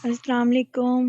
अस्सलाम वालेकुम।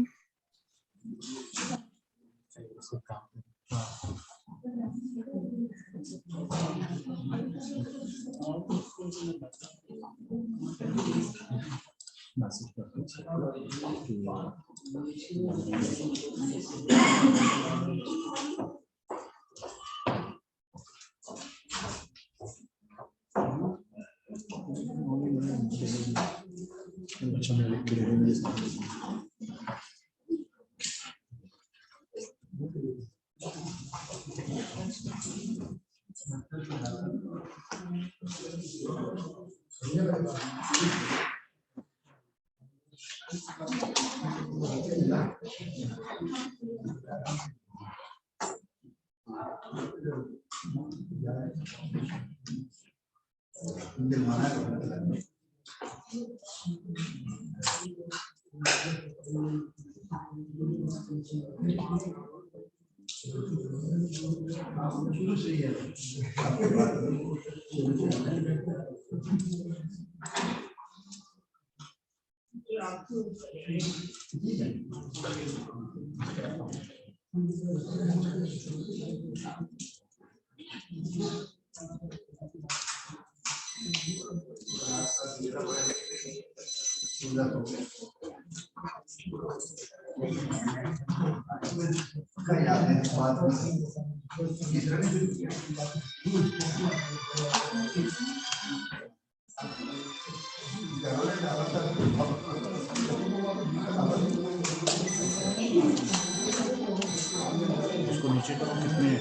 उसको नीचे करो कितने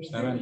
सेवन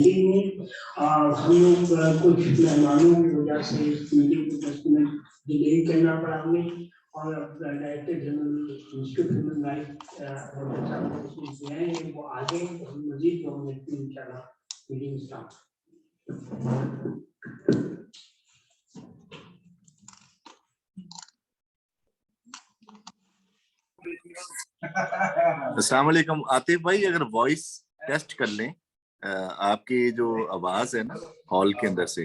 हम लोग कुछ मेहमानों की वजह से मीटिंग को 10 मिनट डिले करना पड़ा हमें, और director general institute human rights वो आ गए, तो हम मजीद 2 मिनट में इंशाल्लाह मीटिंग स्टार्ट। अस्सलाम वालेकुम। आतिफ भाई, अगर वॉइस टेस्ट कर लें, आपकी जो आवाज है ना हॉल के अंदर से,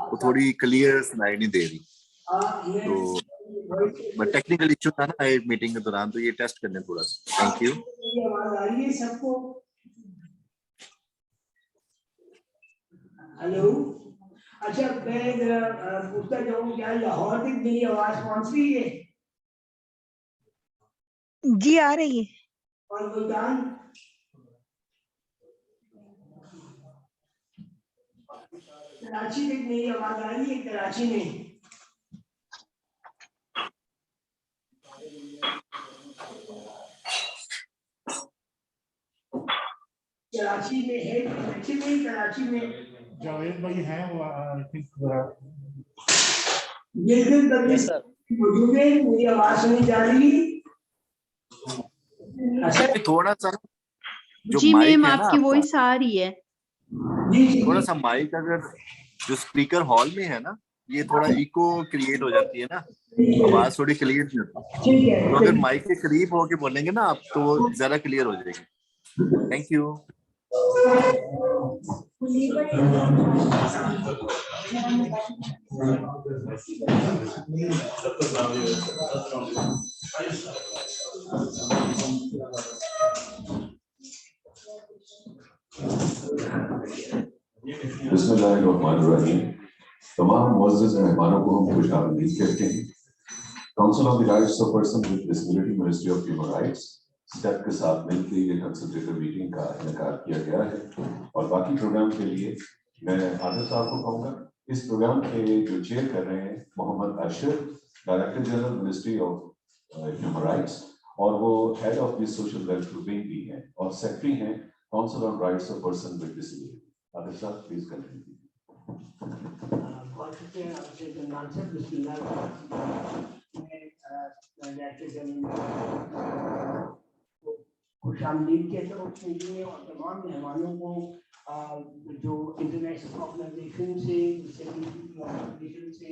वो थोड़ी क्लियर सुनाई नहीं दे रही, तो टेक्निकल इश्यू था ना एक मीटिंग के दौरान, तो ये टेस्ट कर लें थोड़ा सा। Thank you. आवाज आ रही है सबको? हेलो, अच्छा मैं पूछता जाऊँ, क्या लाहौर तक मेरी आवाज पहुंच रही है? जी आ रही है। और मुल्तान? कराची तक मेरी आवाज आ रही है? कराची में है कराची में कराची में जावेद भाई हैं, वो आई थिंक मौजूद है। मेरी आवाज सुनी जा रही है? अच्छा, थोड़ा सा जो जी माइक मैम, है ना आपकी आपका, वॉइस आ रही है। थोड़ा सा माइक अगर जो स्पीकर हॉल में है ना, ये थोड़ा इको क्रिएट हो जाती है ना, आवाज थोड़ी क्लियर नहीं होती। ठीक है, तो अगर माइक के करीब होके बोलेंगे ना आप, तो वो ज्यादा क्लियर हो जाएगी। Thank you. बिस्मिल्लाहिर्रहमानिर्रहीम। तमाम मुअज़्ज़िज़ मेहमानों को हम खुशामदीद कहते हैं। Council of the rights of person with disability, ministry of human rights step के साथ मिलकर ये कंसल्टेटिव मीटिंग का इनेकाद किया गया है। और बाकी प्रोग्राम के लिए मैं आदिल साहब को कहूँगा, इस प्रोग्राम के जो चेयर कर रहे हैं Mohammad Ashraf, director general ministry of human rights, और वो head of the social welfare wing भी हैं, और सेक्रेटरी हैं council on rights of person with disability. Adil साहब प्लीज कंटिन्यू। बहुत शुक्रिया आपसे जनाब साहब। बिस्मिल्लाह। खुशामदीद के तरफ मीटिंग में, और तमाम मेहमानों को जो इंटरनेशनल ऑर्गेनाइजेशन से, ऑर्गेनाइजेशन से,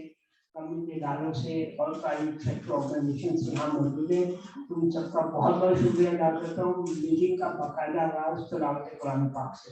कम्युनिटी इदारों से और प्राइवेट सेक्टर ऑर्गेनाइजेशन से यहाँ मौजूद है, तो उन सबका बहुत बहुत शुक्रिया अदा करता हूँ। मीटिंग का बाकायदा आगाज तिलावत कुरान पाक से।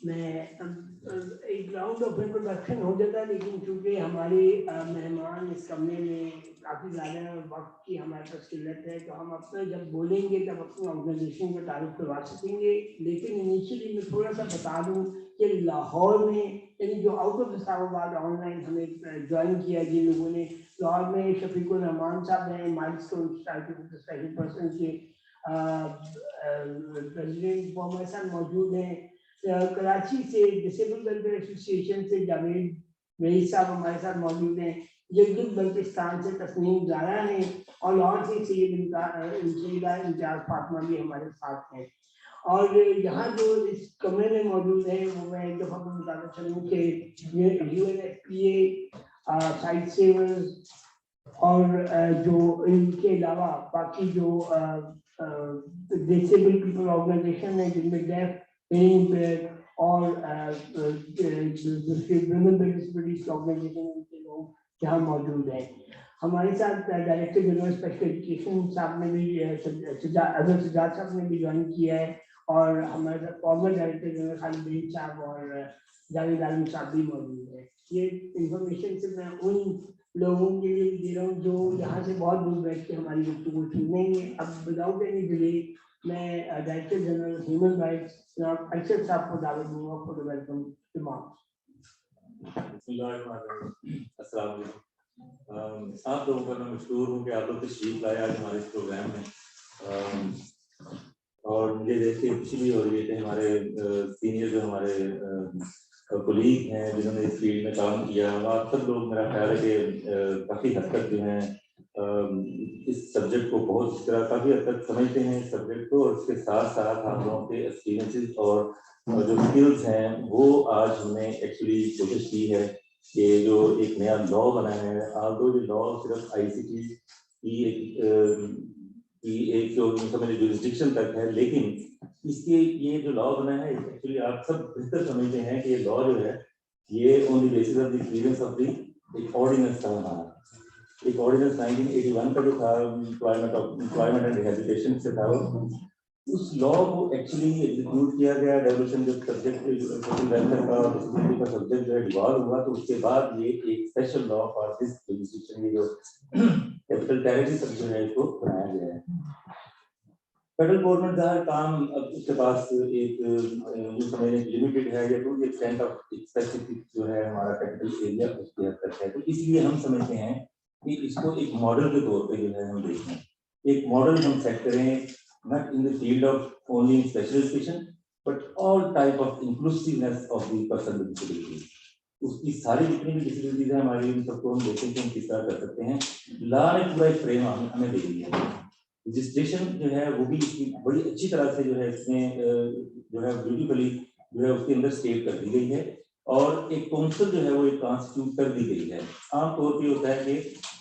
मैं एक राउंड ऑफ इंट्रोडक्शन हो जाता है, लेकिन चूंकि हमारे मेहमान इस कमरे में काफ़ी ज़्यादा वक्त की हमारे पास किल्लत है, तो हम अपना जब बोलेंगे तब अपनी ऑर्गेनाइजेशन का तारीफ करवा सकेंगे। लेकिन इनिशियली मैं थोड़ा सा बता दूं कि लाहौर में, यानी जो आउट ऑफ इस्लामाबाद ऑनलाइन हमें ज्वाइन किया जिन लोगों ने, लाहौर में शफीकुर रहमान साहब हैं, milestone society for the special person के प्रेसिडेंट, वो हमारे साथ मौजूद हैं। कराची से डिसेबल वेलफेयर एसोसिएशन से जावेद मेरी साहब हमारे साथ मौजूद हैं। जगदुल बल्तिस्तान से तस्नीम जारा हैं और लाहौर से सैयद इम्तियाज फातिमा भी हमारे साथ हैं। और यहाँ जो इस कमरे में मौजूद है वो मैं एक दफ़ा को बताना चाहूँ कि UNFPA, साइट सेवर्स और जो इनके अलावा बाकी जो डिसेबल पीपल ऑर्गेनाइजेशन है जिनमें डेफ और दूसरे वुमेन डिसेबिलिटीज ऑर्गेनाइजेशन के लोग यहाँ मौजूद हैं। हमारे साथ डायरेक्टर जनरल स्पेशल एजुकेशन साहब ने भी सजाद साहब ने भी ज्वाइन किया है और हमारे साथ फॉर्मर डायरेक्टर जनरल खालिद साहब और जावेद आलम साहब भी मौजूद है। ये इंफॉर्मेशन से मैं उन लोगों के लिए दे रहा हूँ जो यहाँ से बहुत दूर बैठ के हमारी गुफ्तगू सुनेंगे। अब विदाउट एनी डिले मैं डायरेक्टर जनरल ह्यूमन राइट्स जनाब अरशद साहब को दावत दूंगा फॉर द वेलकम रिमार्क्स। अस्सलाम वालेकुम। आप लोगों का मैं मशहूर हूँ कि आप लोग तशरीफ लाए आज हमारे इस प्रोग्राम में, और मुझे देख के खुशी भी हो रही है कि हमारे सीनियर जो हमारे कोलीग हैं जिन्होंने इस फील्ड में काम किया, आप सब लोग मेरा ख्याल है कि काफ़ी हद तक जो हैं इस सब्जेक्ट को बहुत इस तरह काफ़ी हद तक समझते हैं इस सब्जेक्ट को, और उसके साथ साथ आप लोगों के एक्सपीरियंसेस और जो स्किल्स हैं वो आज हमने एक्चुअली कोशिश की है कि जो एक नया लॉ बना है, आप जो लॉ सिर्फ ICT की एक जो समझ जुरिस्डिक्शन तक है, लेकिन इसके ये जो लॉ बना है एक्चुअली आप सब बेहतर समझते हैं कि ये लॉ जो है ये on the basis of the experience of the एक ऑर्डिनेंस था हमारा, एक ऑर्डिनेंस 1981 का जो था एम्प्लॉयमेंट एंड रिहैबिलिटेशन से था, उस लॉ को एक्चुअली एग्जीक्यूट किया गया। डेवलूशन जो सब्जेक्ट वेलफेयर का डिस्ट्रिक्ट का सब्जेक्ट जो है डिवॉल्व हुआ, तो उसके बाद ये एक special law for this jurisdiction, ये जो कैपिटल टेरिटरी सब्जेक्ट है इसको बनाया गया है। फेडरल गवर्नमेंट का हर काम अब उसके पास एक जो समझ लिमिटेड है या to the extent of specific जो है हमारा कैपिटल एरिया उसके हद तक है, तो इसलिए हम समझते हैं कि इसको एक मॉडल के तौर पे जो है हम देखें, एक मॉडल हम सेट करें not in the field of only in special education but all type of inclusiveness of the person with disabilities। उसकी सारी जितनी भी डिसेबिलिटीज है हमारी, उन सबको हम देखें कि हम किस तरह कर सकते हैं। लॉ ने पूरा एक फ्रेम हमें दे दिया है। रजिस्ट्रेशन जो है वो भी इसकी बड़ी अच्छी तरह से जो है इसमें जो है ब्यूटीफुली जो है उसके अंदर स्टेट कर दी गई है, और एक काउंसिल जो है वो एक कॉन्स्टिट्यूट कर दी गई है। आमतौर पर होता है कि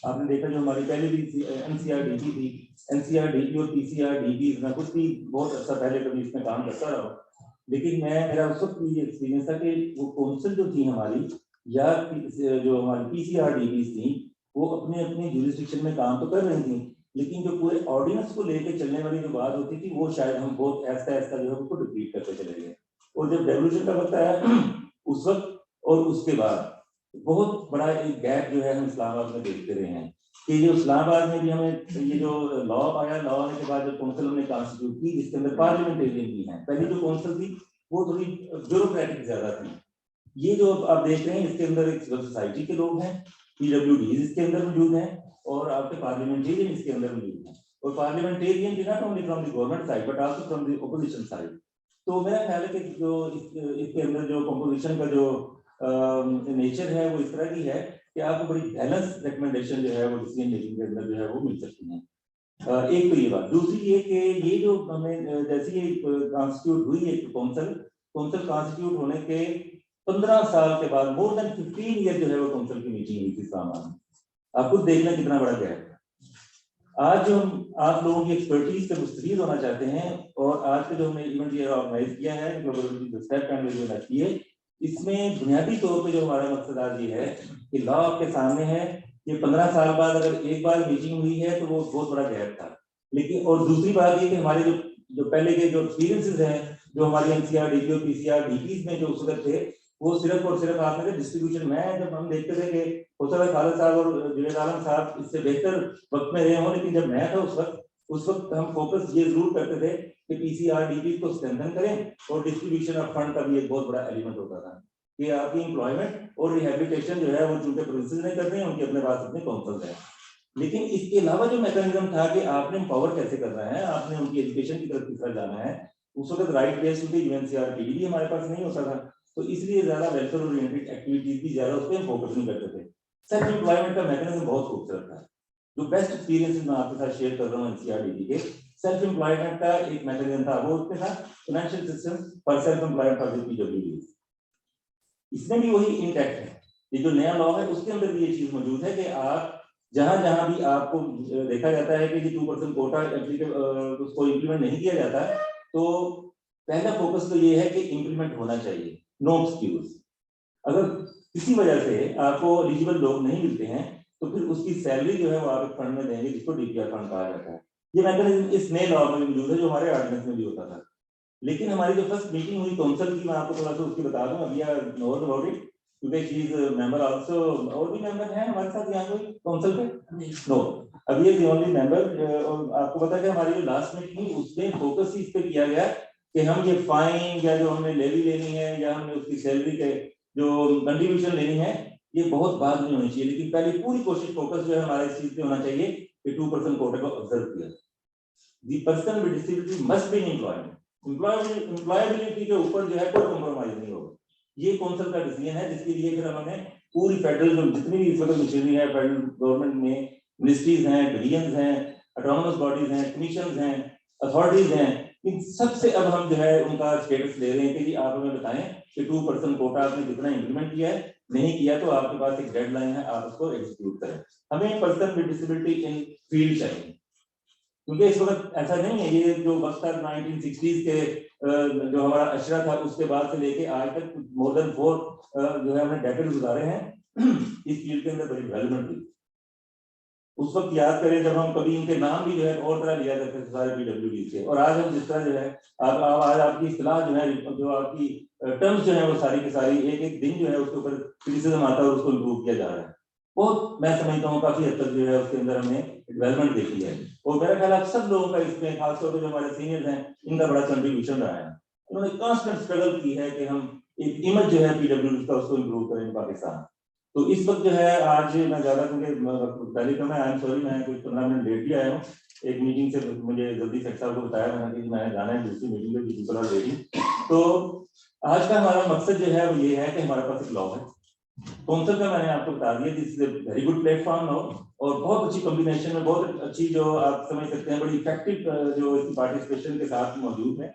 आपने देखा जो हमारी पहले भी NCRDP थी, NCRDP और PCRDP मैं खुद भी बहुत अच्छा पहले कभी इसमें काम करता रहा, लेकिन मेरा उस वक्त ये एक्सपीरियंस था कि वो काउंसिल जो थी हमारी या जो हमारी PCRDP थी वो अपने अपने जुरिस्डिक्शन में काम तो कर रही थी, लेकिन जो पूरे ऑर्डिनेंस को लेकर चलने वाली जो बात होती थी वो शायद हम बहुत ऐसा जो है उसको रिपीट करते चले गए। और जब डेवलूशन का वक्त आया उस वक्त और उसके बाद बहुत बड़ा एक गैप जो है हम इस्लामाबाद में देखते रहे हैं कि जो इस्लामाबाद में भी हमें ये जो लॉ आया, लॉ आने के बाद जो काउंसिल हमने कॉन्स्टिट्यूट की जिसके अंदर पार्लियामेंटेरियन भी हैं, पहले जो काउंसिल थी वो थोड़ी ब्यूरोक्रेटिक ज्यादा थी। ये जो आप देख रहे हैं इसके अंदर एक सिविल सोसाइटी के लोग हैं, PWDs इसके अंदर मौजूद हैं, और आपके पार्लियामेंटेरियन इसके अंदर मौजूद हैं, और parliamentarian not only from the government side but also from the opposition side. तो मेरा ख्याल है कि जो इसके अंदर जो कंपोजिशन का जो नेचर है वो इस तरह की है कि आपको बड़ी बैलेंस रिकमेंडेशन जो है वो डिसीजन मेकिंग के अंदर जो है वो मिल सकती है। एक तो ये बात, दूसरी ये कि ये जो हमें जैसे ये कॉन्स्टिट्यूट हुई है काउंसिल कॉन्स्टिट्यूट होने के 15 साल के बाद मोर देन 15 ईयर जो है वो काउंसिल की मीटिंग हुई थी इस्लामाबाद में। आप खुद देखना कितना बड़ा गैप है। आज जो हम आप लोगों की एक्सपर्टीज से मुस्तफीद होना चाहते हैं और आज का जो हमने इवेंट ये ऑर्गेनाइज किया है इसमें बुनियादी तौर पे जो हमारा मकसद आज ये है कि लॉ आपके सामने है। ये 15 साल बाद अगर एक बार मीटिंग हुई है तो वो बहुत बड़ा गैप था, लेकिन और दूसरी बात ये कि हमारे जो पहले के जो एक्सपीरियंसेस हैं जो हमारी एनसीआर डीपीओ पीसीआर डीपीज में जो उस वक्त थे वो सिर्फ और सिर्फ आपने डिस्ट्रीब्यूशन में जब हम देखते थे कि हो सकता है खालिद साहब और जुनेद आलम साहब इससे बेहतर वक्त में रहे हों, लेकिन जब मैं था उस वक्त हम फोकस ये जरूर करते थे कि पीसीआर डीपी को स्ट्रेंथन करें और डिस्ट्रीब्यूशन ऑफ फंड का भी एक बहुत बड़ा एलिमेंट होता था कि आपकी एम्प्लॉयमेंट और रिहेबिलिटेशन जो है वो चूंकि प्रोविंसेस नहीं कर रहे हैं उनके अपने पास अपने काउंसिल है। लेकिन इसके अलावा जो मैकेनिज्म था कि आपने एम्पावर कैसे करना है, आपने उनकी एजुकेशन की तरफ किस तरह जाना है, उस वक्त राइट बेस क्योंकि यूएनसीआर पीडी भी हमारे पास नहीं होता था, तो इसलिए ज्यादा वेलफेयर ओरिएंटेड एक्टिविटीज भी ज्यादा उस पर फोकस नहीं करते थे। सेल्फ एम्प्लॉयमेंट का मैकेनिज्म बहुत खूबसूरत था। जो बेस्ट एक्सपीरियंसेस मैं आपके साथ शेयर कर रहा हूँ एनसीआरडीपी के, सेल्फ एम्प्लॉयमेंट का एक मैकेनिज्म था, वो उसमें था financial system for self employment for PWD. इसमें भी वही इंटैक्ट है, ये जो नया लॉ है उसके अंदर भी ये चीज मौजूद है कि आप जहां जहां भी आपको देखा जाता है कि 2% कोटा उसको इंप्लीमेंट नहीं किया जाता, तो पहला फोकस तो ये है कि इंप्लीमेंट होना चाहिए, नो एक्सक्यूज। अगर किसी वजह से आपको एलिजिबल लोग नहीं मिलते हैं तो फिर उसकी सैलरी जो है वो आप एक फंड में देंगे जिसको डीपीआर फंड कहा जाता है। ये मैकेनिज्म इस नए लॉ में मौजूद है जो हमारे ऑर्डिनेंस में भी होता था। लेकिन हमारी जो फर्स्ट मीटिंग हुई काउंसिल की, मैं आपको थोड़ा सा उसकी बता दूं, अभी नोट अबाउट इट क्योंकि शी इज मेंबर आल्सो। और भी मेंबर हैं हमारे साथ यहाँ कोई काउंसिल पे? नो, अभी ये द ओनली मेंबर। और आपको पता है कि हमारी जो लास्ट मीटिंग हुई उसमें फोकस इस पे किया गया कि हम ये फाइन या जो हमने लेवी लेनी है या हमने उसकी सैलरी के जो कंट्रीब्यूशन लेनी है ये बहुत बाद में होनी चाहिए, लेकिन पहले पूरी कोशिश फोकस जो है हमारा इस चीज पे होना चाहिए कि 2% कोटा को ऑब्जर्व किया। The person with disability must be in employment, employability के ऊपर जो है कोई कॉम्प्रोमाइज नहीं होगा। ये काउंसिल का डिसीजन है जिसके लिए फिर हमने पूरी फेडरल जो जितनी भी इस वक्त मशीनरी है फेडरल गवर्नमेंट में, मिनिस्ट्रीज हैं, डिवीजन्स हैं, ऑटोनोमस बॉडीज हैं, कमीशंस हैं, अथॉरिटीज हैं, इन सबसे अब हम जो है उनका स्टेटस ले रहे हैं कि जी आप हमें बताएं कि 2% कोटा आपने कितना इंप्लीमेंट किया है, नहीं किया तो आपके पास एक डेडलाइन है, आप उसको एग्जीक्यूट करें। हमें person with disability in field चाहिए क्योंकि इस वक्त ऐसा नहीं है, ये जो वक्त था 1960s के जो हमारा अशरा था उसके बाद से लेके आज तक मोर देन 4 जो है हमने डेकेड गुजारे हैं इस फील्ड के अंदर बड़ी डेवलपमेंट हुई। उस वक्त याद करें जब हम कभी इनके नाम भी जो है और तरह लिया करते थे सारे पीडब्ल्यूडी के, और आज हम जिस तरह जो है आज आपकी इस्तेलाह जो है जो आपकी टर्म्स जो है वो सारी की सारी एक एक दिन जो है उसके ऊपर क्रिटिसिज्म आता है और उसको इम्प्रूव किया जा रहा है। बहुत मैं समझता हूँ काफी हद तक जो है उसके अंदर हमने डेवलपमेंट देखी है और मेरा ख्याल आप सब लोगों का इसमें खासतौर पर जो हमारे सीनियर्स हैं इनका बड़ा कंट्रीब्यूशन रहा है। उन्होंने कांस्टेंट स्ट्रगल की है कि हम एक इमेज जो है पीडब्ल्यूडी का उसको इम्प्रूव करें पाकिस्तान। तो इस वक्त जो है आज मैं ज्यादा क्योंकि पहले तो मैं आई एम सॉरी मैं कुछ 15 मिनट लेट भी आया हूँ, एक मीटिंग से मुझे जल्दी सेक्टर साहब को बताया मैंने कि मैंने जाना है दूसरी मीटिंग में पीपल आर वेटिंग। तो आज का हमारा मकसद जो है वो ये है कि हमारे पास एक लॉ है काउंसिल का, मैंने आपको बता दिया this is a very good platform law और बहुत अच्छी कॉम्बिनेशन में बहुत अच्छी जो आप समझ सकते हैं बड़ी इफेक्टिव जो इसकी पार्टिसिपेशन के साथ मौजूद है।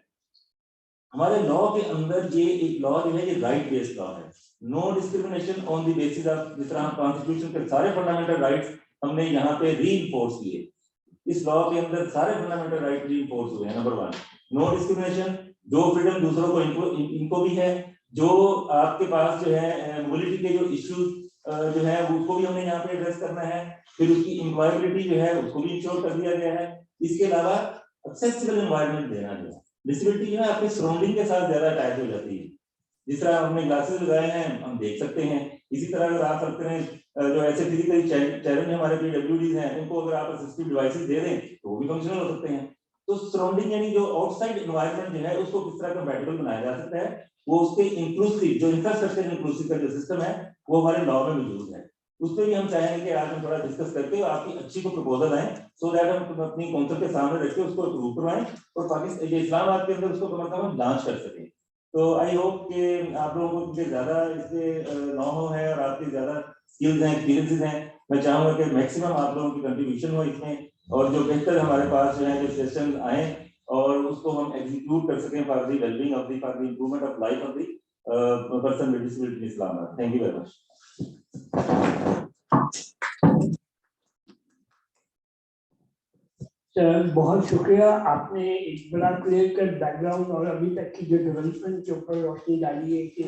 हमारे लॉ के अंदर ये एक लॉ जो है ये राइट बेस्ड लॉ है, no discrimination on the basis of, जिस तरह कॉन्स्टिट्यूशन के सारे फंडामेंटल राइट्स हमने यहाँ पे रीइंफोर्स किए, इस लॉ के अंदर सारे फंडामेंटल राइट रीइंफोर्स हुए हैं। नंबर 1 नो डिस्क्रिमिनेशन, जो फ्रीडम दूसरों को इनको भी है, जो आपके पास जो है मोबिलिटी के जो इश्यूज जो है उसको भी हमने यहाँ पे एड्रेस करना है, फिर उसकी एम्प्लॉयबिलिटी जो है उसको भी इंश्योर कर दिया गया है। इसके अलावा एक्सेसिबल एनवायरनमेंट देना है, डिसेबिलिटी जो है आपके सराउंडिंग के साथ ज्यादा अटैच हो जाती है, जिस तरह हमने ग्लासेस लगाए हैं हम देख सकते हैं, इसी तरह अगर आप सकते हैं जो ऐसे फिजिकली चैलेंज हमारे पीडब्ल्यूडीज हैं उनको अगर आप असिस्टिव डिवाइसेस दे दें तो वो भी फंक्शनल हो सकते हैं। तो सराउंडिंग यानी जो आउटसाइड एनवायरनमेंट जो है उसको किस तरह कंपैटिबल बनाया जा सकता है, वो उसके इंक्लूसिव जो इंफ्रास्ट्रक्चर इंक्लूसिव का जो सिस्टम है वो हमारे लॉ में मौजूद है। उस पर भी हम चाहेंगे कि आज हम थोड़ा डिस्कस करके आपकी अच्छी को प्रपोजल आए सो दैट हम अपनी काउंसिल के सामने रख के उसको अप्रूव करवाएं और पाकिस्तान इस्लामाबाद के अंदर उसको कम से कम लॉन्च कर सकें। तो आई होप कि आप लोगों को मुझे ज्यादा इससे नॉ है और आपकी ज्यादा स्किल्स हैं एक्सपीरियंसेस हैं, मैं चाहूंगा कि मैक्सिमम आप लोगों की कंट्रीब्यूशन हो इसमें और जो बेहतर हमारे पास जो है जो सेशन आए और उसको हम एग्जीक्यूट कर सकें for the wellbeing of the for the improvement of life of the person with disability Islam. Thank you very much. Sir बहुत शुक्रिया, आपने एक बड़ा क्लियर कट बैकग्राउंड और अभी तक की जो डेवलपमेंट के ऊपर रोशनी डाली है कि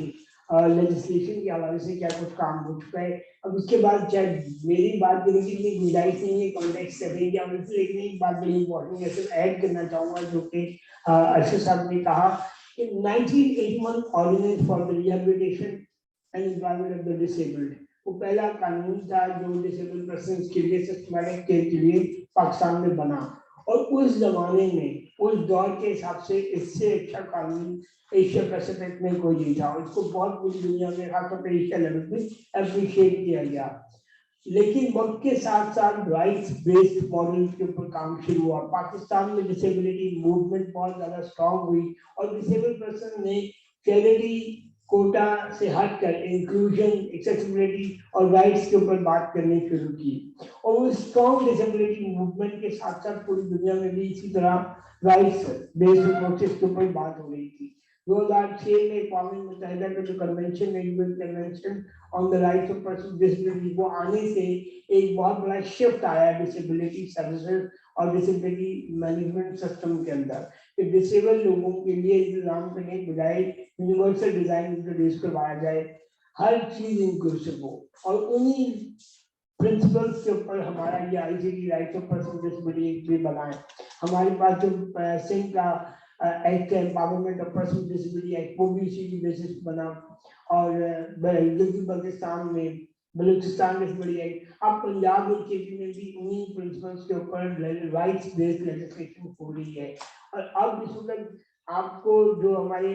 लेजिस्लेशन के हवाले से क्या कुछ काम हो चुका है। अब उसके बाद चाहे मेरी बात करने की इतनी गुंजाइश नहीं है कॉन्टेक्स्ट करने की, लेकिन एक बात बड़ी इंपॉर्टेंट है सिर्फ ऐड करना चाहूँगा जो कि अर्शद साहब ने कहा कि 1981 ordinance for the rehabilitation and employment of the disabled, वो पहला कानून था जो डिसेबल्ड पर्सन के लिए सिस्टमैटिक केयर के लिए पाकिस्तान में बना। और उस जमाने में उस दौर के हिसाब से इससे अच्छा कानून एशिया पैसिफिक में कोई नहीं था, इसको बहुत पूरी दुनिया में खासतौर पर एशिया लेवल पे अप्रिशिएट किया गया। लेकिन वक्त के साथ साथ राइट्स बेस्ड मॉडल के ऊपर काम शुरू हुआ। पाकिस्तान में डिसेबिलिटी मूवमेंट बहुत ज्यादा स्ट्रॉन्ग हुई और डिसेबल्ड पर्सन ने चैरिटी कोटा से हटकर इंक्लूजन, एक्सेसिबिलिटी और राइट्स के ऊपर बात करनी शुरू की। और उस स्ट्रॉन्ग डिसेबिलिटी मूवमेंट के साथ साथ पूरी दुनिया में भी इसी तरह राइट्स बेस्ड अप्रोचेस के ऊपर बात हो रही थी। 2006 में अक़वाम मुत्तहिदा का जो convention on the rights of person disability वो आने से एक बहुत बड़ा शिफ्ट आया डिसेबिलिटी सर्विसेज और डिसेबिलिटी मैनेजमेंट सिस्टम के अंदर। डिसेबल लोगों के लिए इंतजाम करने के बजाय यूनिवर्सल डिजाइन इंट्रोड्यूस करवाया जाए, हर चीज इंक्लूसिव हो। और उन्हीं प्रिंसिपल्स के ऊपर हमारा ये ICT rights of person disability act भी बना है। हमारे पास जो सिंह का एक्ट है empowerment of person disability act, वो भी इसी की बेसिस बना। और बल्किस्तान में बलूचिस्तान डिसेबिलिटी एक्ट, अब पंजाब और केपी में भी उन्हीं प्रिंसिपल्स के ऊपर राइट्स बेस्ड लेजिस्लेशन हो रही है। और अब इस वक्त आपको जो हमारे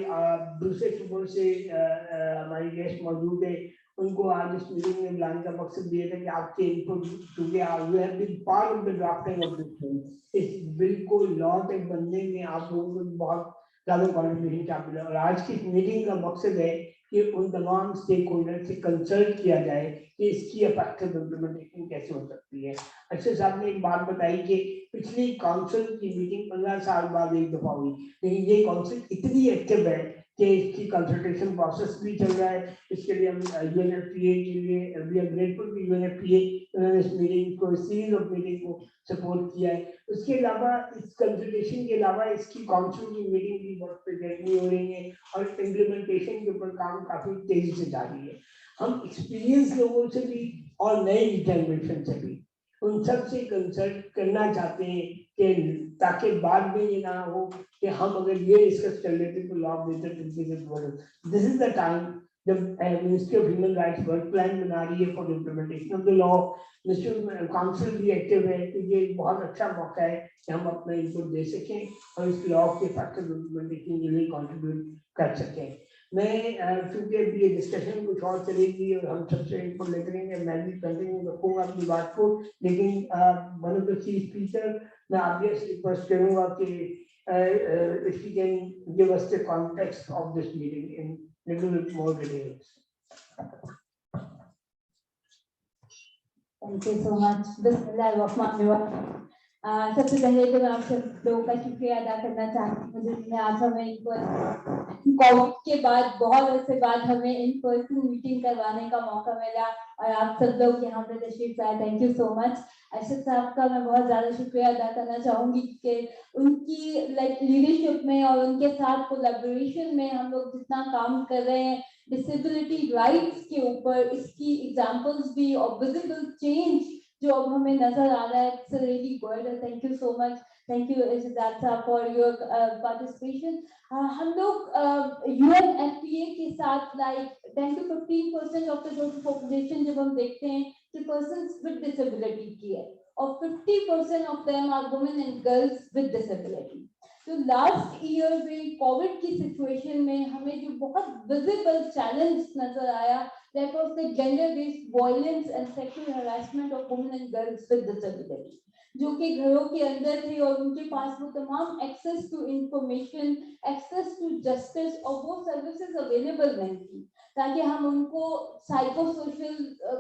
दूसरे सूबों से हमारी गेस्ट मौजूद है उनको आज इस मीटिंग में बुलाने का मकसद ये था कि आपके इनपुट, क्योंकि you have been part of the drafting of this bill, इस बिल को लॉ तक बनने में आप लोगों को बहुत ज्यादा कॉन्ट्रीब्यूशन शामिल है। और आज की मीटिंग का मकसद है कि उन तमाम स्टेक होल्डर से कंसल्ट किया जाए कि इसकी इफेक्टिव इम्प्लीमेंटेशन कैसे हो सकती है। अच्छा साहब ने एक बात बताई कि पिछली काउंसिल की मीटिंग 15 साल बाद एक दफा हुई, लेकिन ये काउंसिल इतनी एक्टिव है कि इसकी कंसल्टेशन प्रोसेस भी चल रहा है। इसके लिए हम यूएनएफपीए के लिए वी आर ग्रेटफुल कि यूएनएफपीए उन्होंने इस मीटिंग को, सीरीज ऑफ मीटिंग को सपोर्ट किया है। उसके अलावा इस कंसल्टेशन के अलावा इसकी काउंसिल की मीटिंग भी बहुत फ्रीक्वेंटली हो रही है और इम्प्लीमेंटेशन के ऊपर काम काफी तेजी से जारी है। हम एक्सपीरियंस लोगों से भी और नई जनरेशन से भी उन सब से कंसल्ट करना चाहते हैं कि ताकि बाद में ये ना हो कि हम अगर ये डिस्कस कर लेते तो लॉ बेहतर तरीके से बढ़े। दिस इज द टाइम जब ministry of human rights work plan बना रही है for implementation of the law, ministry council भी एक्टिव है, तो ये एक बहुत अच्छा मौका है कि हम अपना इनपुट दे सकें और इस लॉ के इफेक्टिव इम्प्लीमेंटेशन के लिए कंट्रीब्यूट कर सकें। मैं चूंकि अभी ये डिस्कशन कुछ और चलेगी और हम सबसे इनपुट लेते रहेंगे, मैं भी कंटिन्यू रखूंगा अपनी बात को, लेकिन one of the chief speaker मैं आपसे रिक्वेस्ट करूंगा कि if you can give us the context of this meeting in little bit more details. Thank you so much. Bismillahirrahmanirrahim. सबसे पहले तो मैं आप सब लोगों का शुक्रिया अदा करना चाहती हूँ जिसने आज हमें कोविड के बाद बहुत अरसे बाद हमें इन पर्सन मीटिंग करवाने का मौका मिला और आप सब लोग यहाँ पे तशरीफ लाए। Thank you so much. Arshad साहब का मैं बहुत ज़्यादा शुक्रिया अदा करना चाहूँगी कि उनकी लीडरशिप में और उनके साथ कोलैबोरेशन में हम लोग जितना काम कर रहे हैं डिसेबिलिटी राइट्स के ऊपर, इसकी एग्जांपल्स भी और विजिबल चेंज जो अब हमें नजर आ रहा है, it's really good. Thank you so much. Thank you Irshad साहब फॉर योर पार्टिसिपेशन। हम लोग यूएनएफपीए के साथ like 10 to 15% of the total population जब हम देखते हैं कि पर्सन्स विद डिसेबिलिटी की है और 50% of them are women and girls with disability. तो लास्ट ईयर में कोविड की सिचुएशन में हमें जो बहुत विजिबल चैलेंज नजर आया that was the gender-based violence and sexual harassment of women and girls with disability, जो कि घरों के अंदर थे और उनके पास वो तमाम access to information, access to justice और वो सर्विसेज अवेलेबल नहीं थी ताकि हम उनको साइको सोशल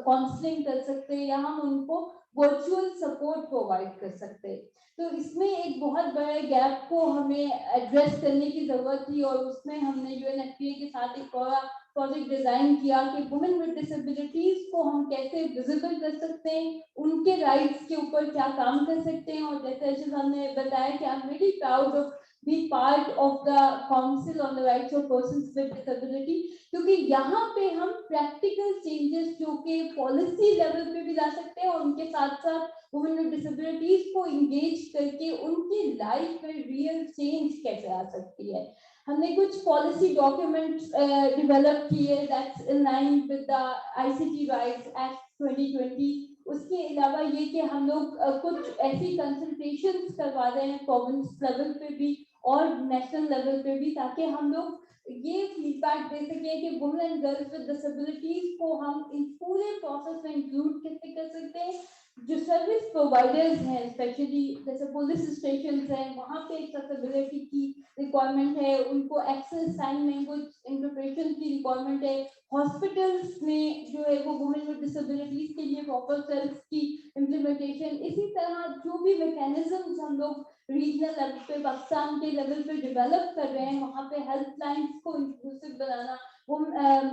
काउंसलिंग कर सकते या हम उनको वर्चुअल सपोर्ट प्रोवाइड कर सकते हैं। तो इसमें एक बहुत बड़े गैप को हमें एड्रेस करने की जरूरत थी और उसमें हमने UNFPA के साथ एक बड़ा प्रोजेक्ट डिजाइन किया कि वुमेन विद डिसेबिलिटीज को हम कैसे विजिबल कर सकते हैं, उनके राइट्स के ऊपर क्या काम कर सकते हैं। और जैसे अर्शद साहब ने बताया कि I am very proud of be part of the council on the rights of persons with disability, क्योंकि यहाँ पे हम प्रैक्टिकल चेंजेस जो कि पॉलिसी लेवल पे भी ला सकते हैं और उनके साथ साथ वुमेन विद डिसेबिलिटीज को इंगेज करके उनकी लाइफ में रियल चेंज कैसे आ सकती है। हमने कुछ पॉलिसी डॉक्यूमेंट्स डेवलप किए that's in line with the ICT rights act 2020। उसके अलावा ये कि हम लोग कुछ ऐसी कंसल्टेशंस करवा रहे हैं प्रोविंस लेवल पे भी और नेशनल लेवल पे भी, ताकि हम लोग ये फीडबैक दे सके कि women and girls with disabilities को हम इस पूरे प्रोसेस में इंक्लूड कैसे कर सकते हैं। जो सर्विस प्रोवाइडर्स हैं स्पेशली जैसे पुलिस स्टेशन हैं, वहाँ पे एक्सेसिबिलिटी की रिक्वायरमेंट है, उनको एक्सेस साइन लैंग्वेज इंटरप्रेशन की रिक्वायरमेंट है। हॉस्पिटल्स में जो है वो वुमेन विद डिसेबिलिटीज के लिए प्रॉपर सेल्स की इम्प्लीमेंटेशन। इसी तरह जो भी मैकेनिज्म्स हम लोग रीजनल लेवल पे पाकिस्तान के लेवल पे डेवलप कर रहे हैं, वहाँ पे हेल्पलाइंस को इंक्लूसिव बनाना,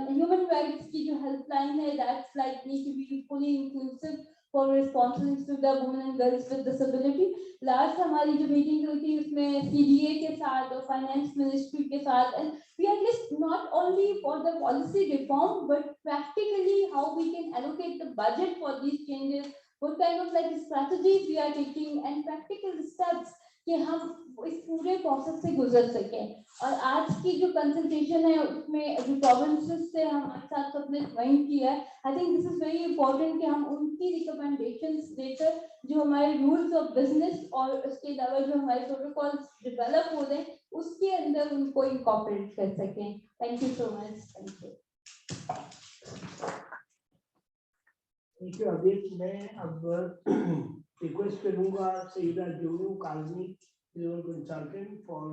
ह्यूमन राइट्स की जो हेल्पलाइन है that's likely to be fully inclusive for responses to the women and girls with disability। Last हमारी जो मीटिंग हुई थी उसमें CDA के साथ और फाइनेंस मिनिस्ट्री के साथ, and we are just not only for the policy reform but practically how we can allocate the budget for these changes, what kind of like strategies we are taking and practical steps कि हम इस पूरे process से गुजर सकें। और आज की जो कंसल्टेशन है उसमें जो प्रोविंसेस से हमारे साथ सबने ज्वाइन किया है, I think this is very important कि हम उनकी रिकमेंडेशंस देकर जो हमारे रूल्स ऑफ बिजनेस और उसके अलावा जो हमारे प्रोटोकॉल्स डेवलप हो रहे हैं उसके अंदर उनको इनकॉर्पोरेट कर सकें। Thank you so much. Thank you. Thank you Abhit. मैं अब रिक्वेस्ट करूंगा सईदा जोनू काजमी कंसल्टेंट फॉर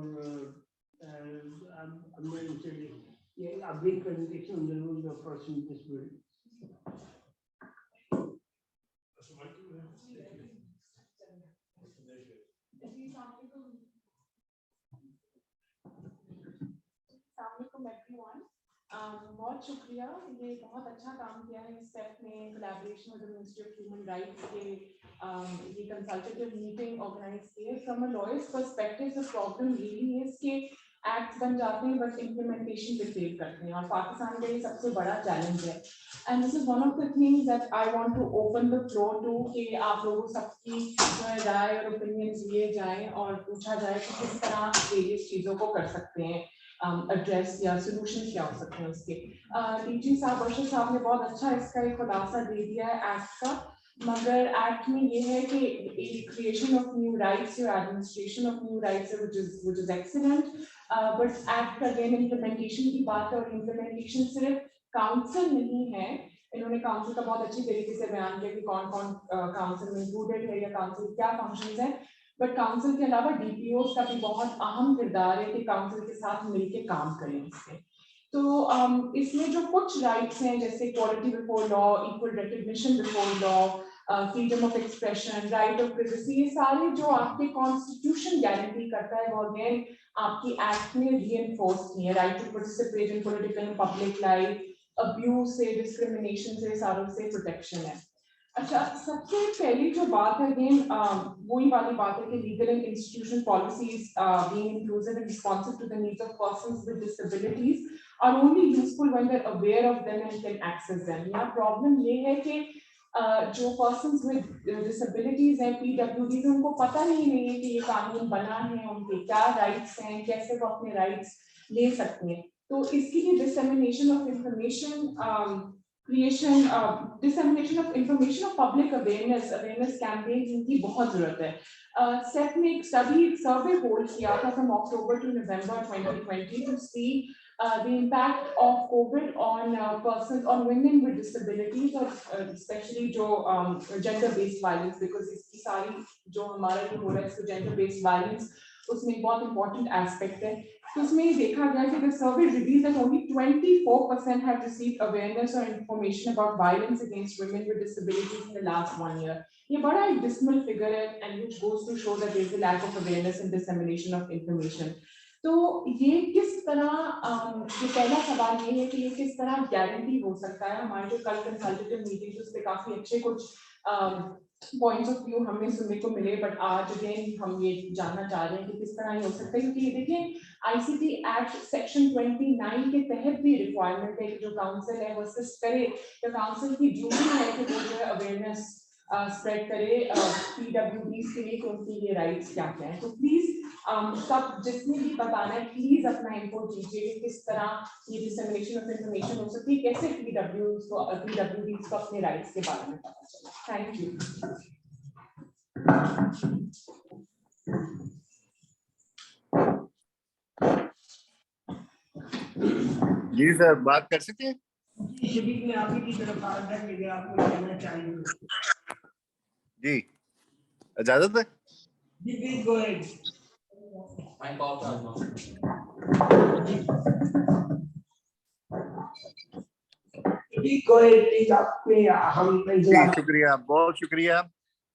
ये Abhit presentation on the rules of person with disability. बहुत शुक्रिया, ये बहुत अच्छा काम किया है स्टेप ने collaboration with the ministry of human rights के ये कंसल्टेटिव मीटिंग ऑर्गेनाइज की है। From a lawyers perspective the problem really is कि एक्ट्स बन जाते हैं बट इम्प्लीमेंटेशन पे फेल करते हैं और पाकिस्तान का ये सबसे बड़ा चैलेंज है। And this is one of the things that I want to open the floor to कि आप लोगों सबकी राय और ओपिनियंस लिए जाएं और पूछा जाए कि किस तरह वेरियस चीज़ों को कर सकते हैं एड्रेस या सोल्यूशन क्या हो सकते हैं उसके। डीजी साहब अर्शद साहब ने बहुत अच्छा इसका एक खुलासा दे दिया है एक्ट का, मगर एक्ट में ये है कि क्रिएशन ऑफ न्यू राइट्स या administration of new rights which is excellent, but act again implementation की बात है और इम्प्लीमेंटेशन सिर्फ काउंसिल नहीं है। इन्होंने काउंसिल का बहुत अच्छी तरीके से बयान किया कि कौन कौन काउंसिल में इंक्लूडेड है या काउंसिल क्या फंक्शंस हैं, बट काउंसिल के अलावा DPOs का भी बहुत अहम किरदार है कि काउंसिल के साथ मिलकर काम करें इससे। तो इसमें जो कुछ राइट्स हैं जैसे equality before law, equal recognition before law, freedom of expression, right of privacy, ये सारे जो आपके कॉन्स्टिट्यूशन गारंटी करता है वो अगेन आपकी एक्ट में रीइंफोर्स किए हैं। Right to participate in political and public life, abuse से, डिस्क्रिमिनेशन से, सारों से प्रोटेक्शन है। अच्छा, सबसे पहली जो बात है अगेन वही वाली बात है कि legal and institutional policies being inclusive and responsive to the needs of persons with disabilities are only useful when they are aware of them and can access them. या प्रॉब्लम ये है कि जो पर्सन्स विद डिसेबिलिटीज हैं, PWDs, उनको पता ही नहीं है कि ये कानून बना है, उनके क्या राइट्स हैं, कैसे वो अपने राइट्स ले सकते हैं। तो इसकी भी dissemination of information creation, dissemination of information और पब्लिक अवेयरनेस कैंपेन इनकी बहुत जरूरत है। सेट ने एक सर्वे होल्ड किया था from October to November 2020 to see the impact of COVID on persons, on women with disabilities और especially जो gender based violence, because इसकी सारी जो हमारा ये हो रहा है इसको gender based violence उसमें बहुत इंपॉर्टेंट एस्पेक्ट है। तो उसमें ये देखा गया कि the survey revealed that only 24% have received awareness or information about violence against women with disabilities in the last 1 year. ये बड़ा एक dismal figure है and which goes to show that there is a lack of awareness and dissemination of information. तो ये किस तरह जो पहला सवाल ये है कि ये किस तरह गारंटी हो सकता है। हमारे जो कल कंसल्टेटिव मीटिंग उस पे काफी अच्छे कुछ पॉइंट्स ऑफ व्यू हमें सुनने को मिले, बट आज अगेन हम ये जानना चाह रहे हैं कि किस तरह ये हो सकता है, क्योंकि ये देखिए आईसीटी एक्ट सेक्शन 29 के तहत भी रिक्वायरमेंट है कि जो काउंसिल है वो असिस्ट करे, तो काउंसिल की ड्यूटी है कि वो जो है अवेयरनेस स्प्रेड करे पीडब्ल्यूडीज के लिए कि उनकी ये राइट्स क्या क्या है। तो प्लीज सब जिसने भी बताना है प्लीज अपना इनपुट दीजिए किस तरह ये डिसेमिनेशन ऑफ इंफॉर्मेशन हो सकती है, कैसे पीडब्ल्यूडीज को अपने राइट्स के बारे में पता चले। Thank you. जी सर, बात कर सकते हैं? जी, आप ही की तरफ आ रहा है, आपको कहना चाहिए। जी, इजाजत है? जी, प्लीज गो अहेड। शुक्रिया, बहुत शुक्रिया।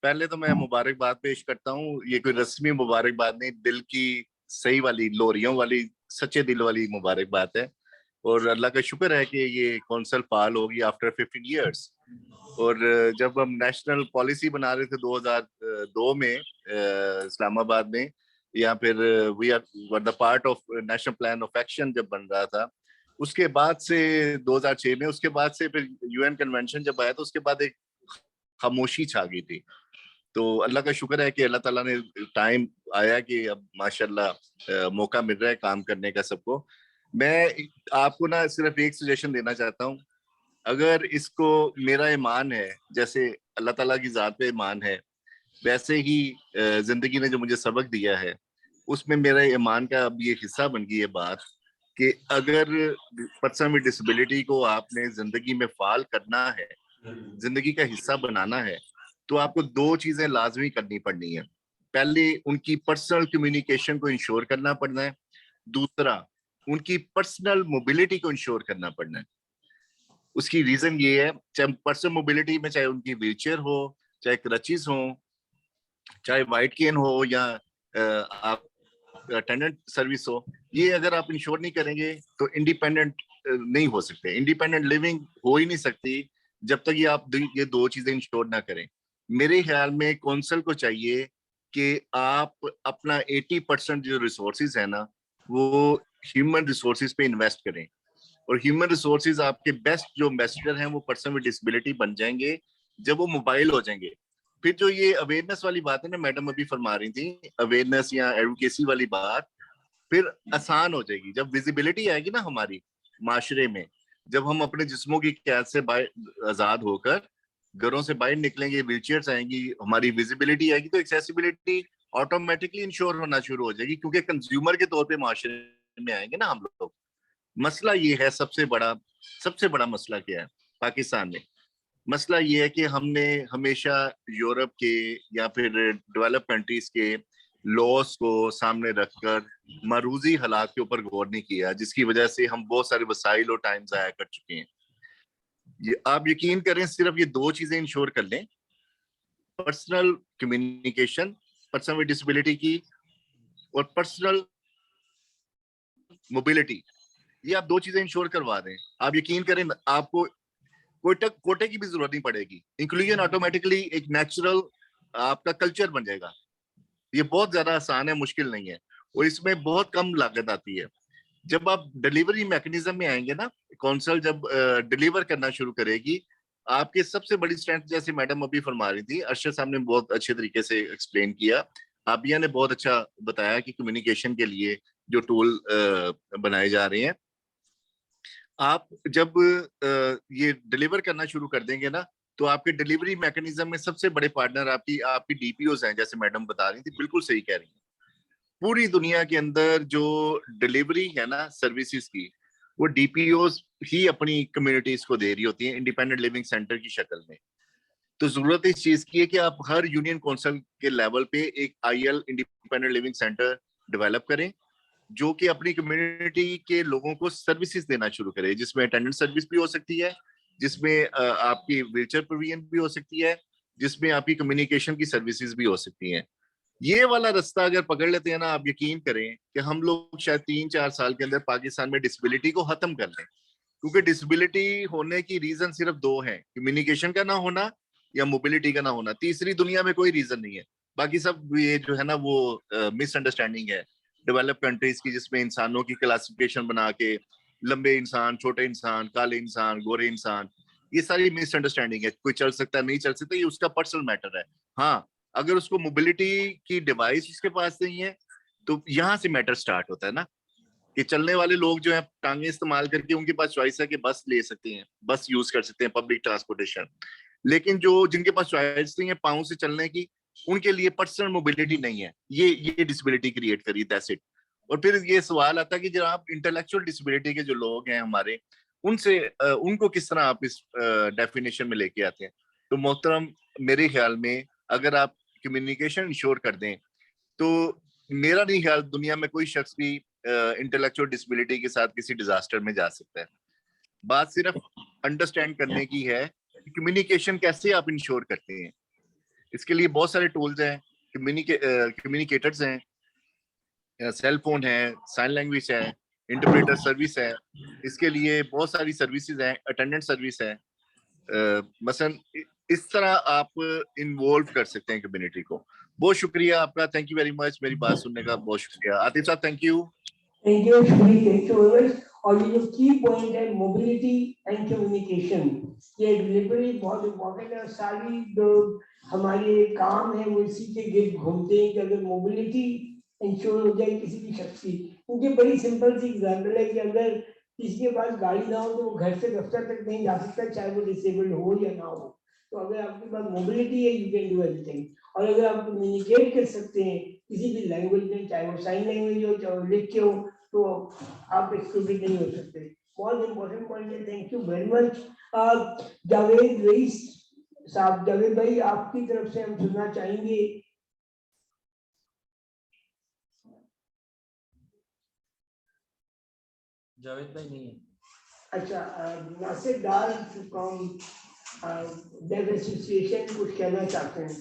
पहले तो मैं मुबारकबाद पेश करता हूँ। ये कोई रस्मी मुबारकबाद नहीं, दिल की सही वाली, लोरियों वाली, सच्चे दिल वाली मुबारकबाद है। और अल्लाह का शुक्र है कि ये कौंसल फाल होगी आफ्टर 15 इयर्स। और जब हम नेशनल पॉलिसी बना रहे थे 2002 में इस्लामाबाद में, या फिर we are the part of national plan of action जब बन रहा था, उसके बाद से 2006 में, उसके बाद से फिर यूएन कन्वेंशन जब आया तो उसके बाद एक खामोशी छा गई थी। तो अल्लाह का शुक्र है कि अल्लाह ताला ने टाइम आया कि अब माशाल्लाह मौका मिल रहा है काम करने का सबको। मैं आपको ना सिर्फ एक सजेशन देना चाहता हूँ, अगर इसको मेरा ईमान है, जैसे अल्लाह ताला की जात पे ईमान है, वैसे ही जिंदगी ने जो मुझे सबक दिया है उसमें मेरा ईमान का अब ये हिस्सा बन गई है बात कि अगर पर्सन विद डिसेबिलिटी को आपने जिंदगी में फाल करना है, जिंदगी का हिस्सा बनाना है, तो आपको दो चीजें लाजमी करनी पड़नी है। पहले उनकी पर्सनल कम्युनिकेशन को इंश्योर करना पड़ना है, दूसरा उनकी पर्सनल मोबिलिटी को इंश्योर करना पड़ना है। उसकी रीजन ये है, चाहे पर्सनल मोबिलिटी में चाहे उनकी व्हीलचेयर हो, चाहे क्रचिज हो, चाहे वाइट केन हो, या आप अटेंडेंट सर्विस हो, ये अगर आप इंश्योर नहीं करेंगे तो इंडिपेंडेंट नहीं हो सकते। इंडिपेंडेंट लिविंग हो ही नहीं सकती जब तक ये आप ये दो चीजें इंश्योर ना करें। मेरे ख्याल में कौंसल को चाहिए कि आप अपना 80% जो रिसोर्सेज है ना, वो ह्यूमन रिसोर्सेज पे इन्वेस्ट करें। और ह्यूमन रिसोर्सेज आपके बेस्ट जो एम्बेसडर हैं वो पर्सन विद डिसेबिलिटी बन जाएंगे जब वो मोबाइल हो जाएंगे। फिर जो ये अवेयरनेस वाली बात है ना, मैडम अभी फरमा रही थी, अवेयरनेस या एडवोकेसी वाली बात फिर आसान हो जाएगी जब विजिबिलिटी आएगी ना हमारी माशरे में। जब हम अपने जिस्मों की कैद से आजाद होकर घरों से बाहर निकलेंगे, व्हीलचेयर्स आएंगी, हमारी विजिबिलिटी आएगी, तो एक्सेसिबिलिटी ऑटोमेटिकली इंश्योर होना शुरू हो जाएगी, क्योंकि कंज्यूमर के तौर पे माशरे में आएंगे ना हम लोग। मसला ये है, सबसे बड़ा मसला क्या है पाकिस्तान में? मसला ये है कि हमने हमेशा यूरोप के या फिर डेवलप कंट्रीज के लॉस को सामने रखकर मरूजी हालात के ऊपर गौर नहीं किया, जिसकी वजह से हम बहुत सारे वसाइल और टाइम जाया कर चुके हैं। ये आप यकीन करें, सिर्फ ये दो चीजें इंश्योर कर लें, personal communication person with disability की और पर्सनल मोबिलिटी, ये आप दो चीजें इंश्योर करवा दें, आप यकीन करें आपको कोटे की भी जरूरत नहीं पड़ेगी। इंक्लूजन ऑटोमेटिकली एक नेचुरल आपका कल्चर बन जाएगा। ये बहुत ज्यादा आसान है, मुश्किल नहीं है, और इसमें बहुत कम लागत आती है। जब आप डिलीवरी मैकेनिज्म में आएंगे ना, कौंसल जब डिलीवर करना शुरू करेगी, आपके सबसे बड़ी स्ट्रेंथ, जैसे मैडम अभी फरमा रही थी, अर्शद साहब ने बहुत अच्छे तरीके से एक्सप्लेन किया, आबिया ने बहुत अच्छा बताया कि कम्युनिकेशन के लिए जो टूल बनाए जा रहे हैं, आप जब ये डिलीवर करना शुरू कर देंगे ना, तो आपके डिलीवरी मैकेनिज्म में सबसे बड़े पार्टनर आपकी डीपीओज हैं, जैसे मैडम बता रही थी, बिल्कुल सही कह रही हैं। पूरी दुनिया के अंदर जो डिलीवरी है ना सर्विसेज की, वो डीपीओज ही अपनी कम्युनिटीज को दे रही होती हैं इंडिपेंडेंट लिविंग सेंटर की शक्ल में। तो जरूरत इस चीज की है कि आप हर यूनियन काउंसिल के लेवल पे एक IL independent living centre develop करें जो कि अपनी कम्युनिटी के लोगों को सर्विसेज देना शुरू करे, जिसमें अटेंडेंस सर्विस भी हो सकती है, जिसमें आपकी व्हीलचेयर प्रोविजन भी हो सकती है, जिसमें आपकी कम्युनिकेशन की सर्विसेज भी हो सकती हैं। ये वाला रास्ता अगर पकड़ लेते हैं ना, आप यकीन करें कि हम लोग शायद 3-4 साल के अंदर पाकिस्तान में डिसेबिलिटी को खत्म कर लें, क्योंकि डिसेबिलिटी होने की रीजन सिर्फ 2 हैं, कम्युनिकेशन का ना होना या मोबिलिटी का ना होना। तीसरी दुनिया में कोई रीजन नहीं है। बाकी सब ये जो है ना वो मिसअंडरस्टैंडिंग है डेवलप कंट्रीज की, जिसमें इंसानों की क्लासिफिकेशन बना के लंबे इंसान, छोटे इंसान, काले इंसान, गोरे इंसान, ये सारी मिसअंडरस्टैंडिंग है। कोई चल सकता है, नहीं चल सकता, ये उसका पर्सनल मैटर है। हाँ, अगर उसको मोबिलिटी की डिवाइस उसके पास नहीं है तो यहाँ से मैटर स्टार्ट होता है ना, कि चलने वाले लोग जो है टांगे इस्तेमाल करके उनके पास चॉइस है कि बस ले सकते हैं, बस यूज कर सकते हैं, पब्लिक ट्रांसपोर्टेशन। लेकिन जो जिनके पास चॉइस नहीं है पाँव से चलने की, उनके लिए पर्सनल मोबिलिटी नहीं है, ये डिसेबिलिटी क्रिएट करी, दैट्स इट। और फिर ये सवाल आता है कि जब आप इंटेलेक्चुअल डिसेबिलिटी के जो लोग हैं हमारे, उनसे उनको किस तरह आप इस डेफिनेशन में लेके आते हैं। तो मोहतरम, मेरे ख्याल में अगर आप कम्युनिकेशन इंश्योर कर दें तो मेरा नहीं ख्याल दुनिया में कोई शख्स भी इंटेलेक्चुअल डिसेबिलिटी के साथ किसी डिजास्टर में जा सकता है। बात सिर्फ अंडरस्टैंड करने की है कि कम्युनिकेशन कैसे आप इंश्योर करते हैं। इसके लिए बहुत सारे टूल्स हैं, कम्युनिकेटर्स हैं, सेल फोन है, साइन लैंग्वेज है, इंटरप्रेटर सर्विस है, इसके लिए बहुत सारी सर्विसेज हैं, अटेंडेंट सर्विस है। मसलन इस तरह आप इन्वॉल्व कर सकते हैं कम्युनिटी को। बहुत शुक्रिया आपका, थैंक यू वेरी मच, मेरी बात सुनने का बहुत शुक्रिया। आतिफ साहब, thank you. Thank you very much. और ये जो की पॉइंट है मोबिलिटी एंड कम्युनिकेशन, ये डिलीवरी बहुत इम्पोर्टेंट है। सारी जो हमारे काम है वो इसी के गिर्द घूमते हैं कि अगर मोबिलिटी इंश्योर हो जाए किसी भी शख्स की। क्योंकि बड़ी सिंपल सी एग्जाम्पल है कि अगर किसी के पास गाड़ी ना हो तो वो घर से दफ्तर तक नहीं जा सकता, चाहे वो डिसेबल्ड हो या ना हो। तो अगर आपके पास मोबिलिटी है, यू कैन डू एनीथिंग। और अगर आप कम्युनिकेट कर सकते हैं किसी भी लैंग्वेज में, चाहे वो साइन लैंग्वेज हो चाहे लिख के हो, तो आप एक्सक्लूडेड नहीं हो सकते। बहुत इंपॉर्टेंट पॉइंट है, thank you very much. Javed Raees साहब, जावेद भाई आपकी तरफ से हम सुनना चाहेंगे। जावेद भाई नहीं है। अच्छा, नासिर डार फ्रॉम डेफ एसोसिएशन कुछ कहना चाहते हैं।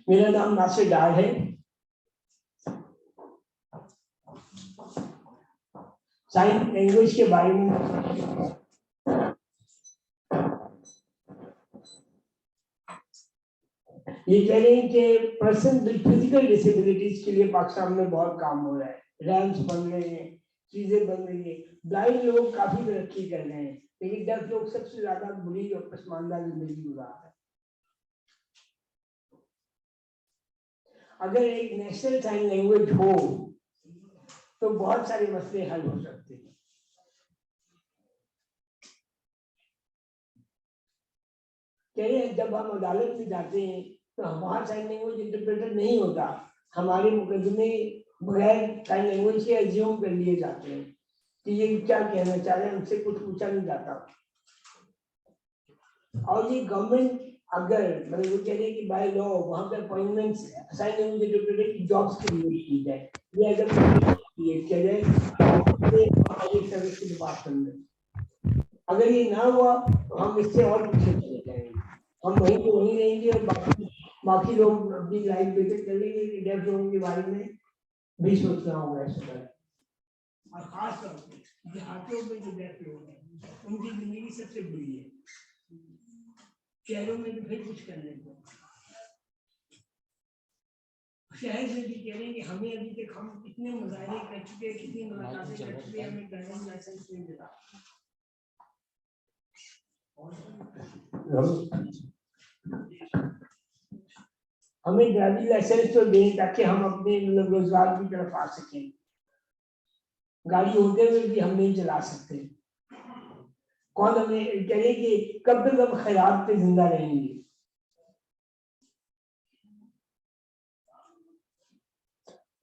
मेरा नाम नासिर डार है। साइन लैंग्वेज के बारे में ये कह रहे हैं कि पर्सन विद फिजिकल डिसेबिलिटीज के लिए पाकिस्तान में बहुत काम हो रहा है, रैम्स बन रहे हैं, चीजें बन रही है, ब्लाइंड लोग काफी तरक्की कर रहे हैं, लेकिन डेफ लोग सबसे ज्यादा बुरी और पसमानदा जिंदगी गुजार रहे हैं। अगर एक नेशनल साइन लैंग्वेज हो तो बहुत सारे मसले हल हो सकते हैं। कह रहे हैं जब हम अदालत में जाते हैं तो वहाँ साइन लैंग्वेज इंटरप्रेटर नहीं होता, हमारे मुकदमे बगैर साइन लैंग्वेज के एज्यूम कर लिए जाते हैं कि ये क्या कहना चाह रहे हैं, हमसे कुछ पूछा नहीं जाता। और ये गवर्नमेंट अगर मतलब वो कह रहे हैं कि बाय लॉ वहाँ पे अपॉइंटमेंट्स साइन लैंग्वेज इंटरप्रेटर की जॉब्स क्रिएट की जाए, ये अगर क्रिएट किया जाए पब्लिक सर्विस के डिपार्टमेंट में, अगर ये ना हुआ तो हम इससे और पीछे चले जाएंगे, हम वहीं पे वहीं रहेंगे और बाकी लोग अपनी लाइफ बेहतर कर लेंगे कि डेफ लोगों के बारे में भी सोचना होगा इस तरह। और खास तौर पर देहातों में जो डेफ लोग हैं उनकी जिंदगी सबसे बुरी है, शहरों में भी फिर कुछ करने को, शहर में भी कह रहे हैं कि हमें अभी तक हम कितने मुजाहरे कर चुके हैं, कितनी मुलाकातें कर चुके हैं, हमें ड्राइविंग लाइसेंस नहीं मिला। हमें ड्राइविंग लाइसेंस तो दें ताकि हम अपने मतलब रोजगार की तरफ आ सकें, गाड़ी होते हुए भी हम नहीं चला सकते। कौन हमें कह रहे कि कब तक हम खैरात पे जिंदा रहेंगे।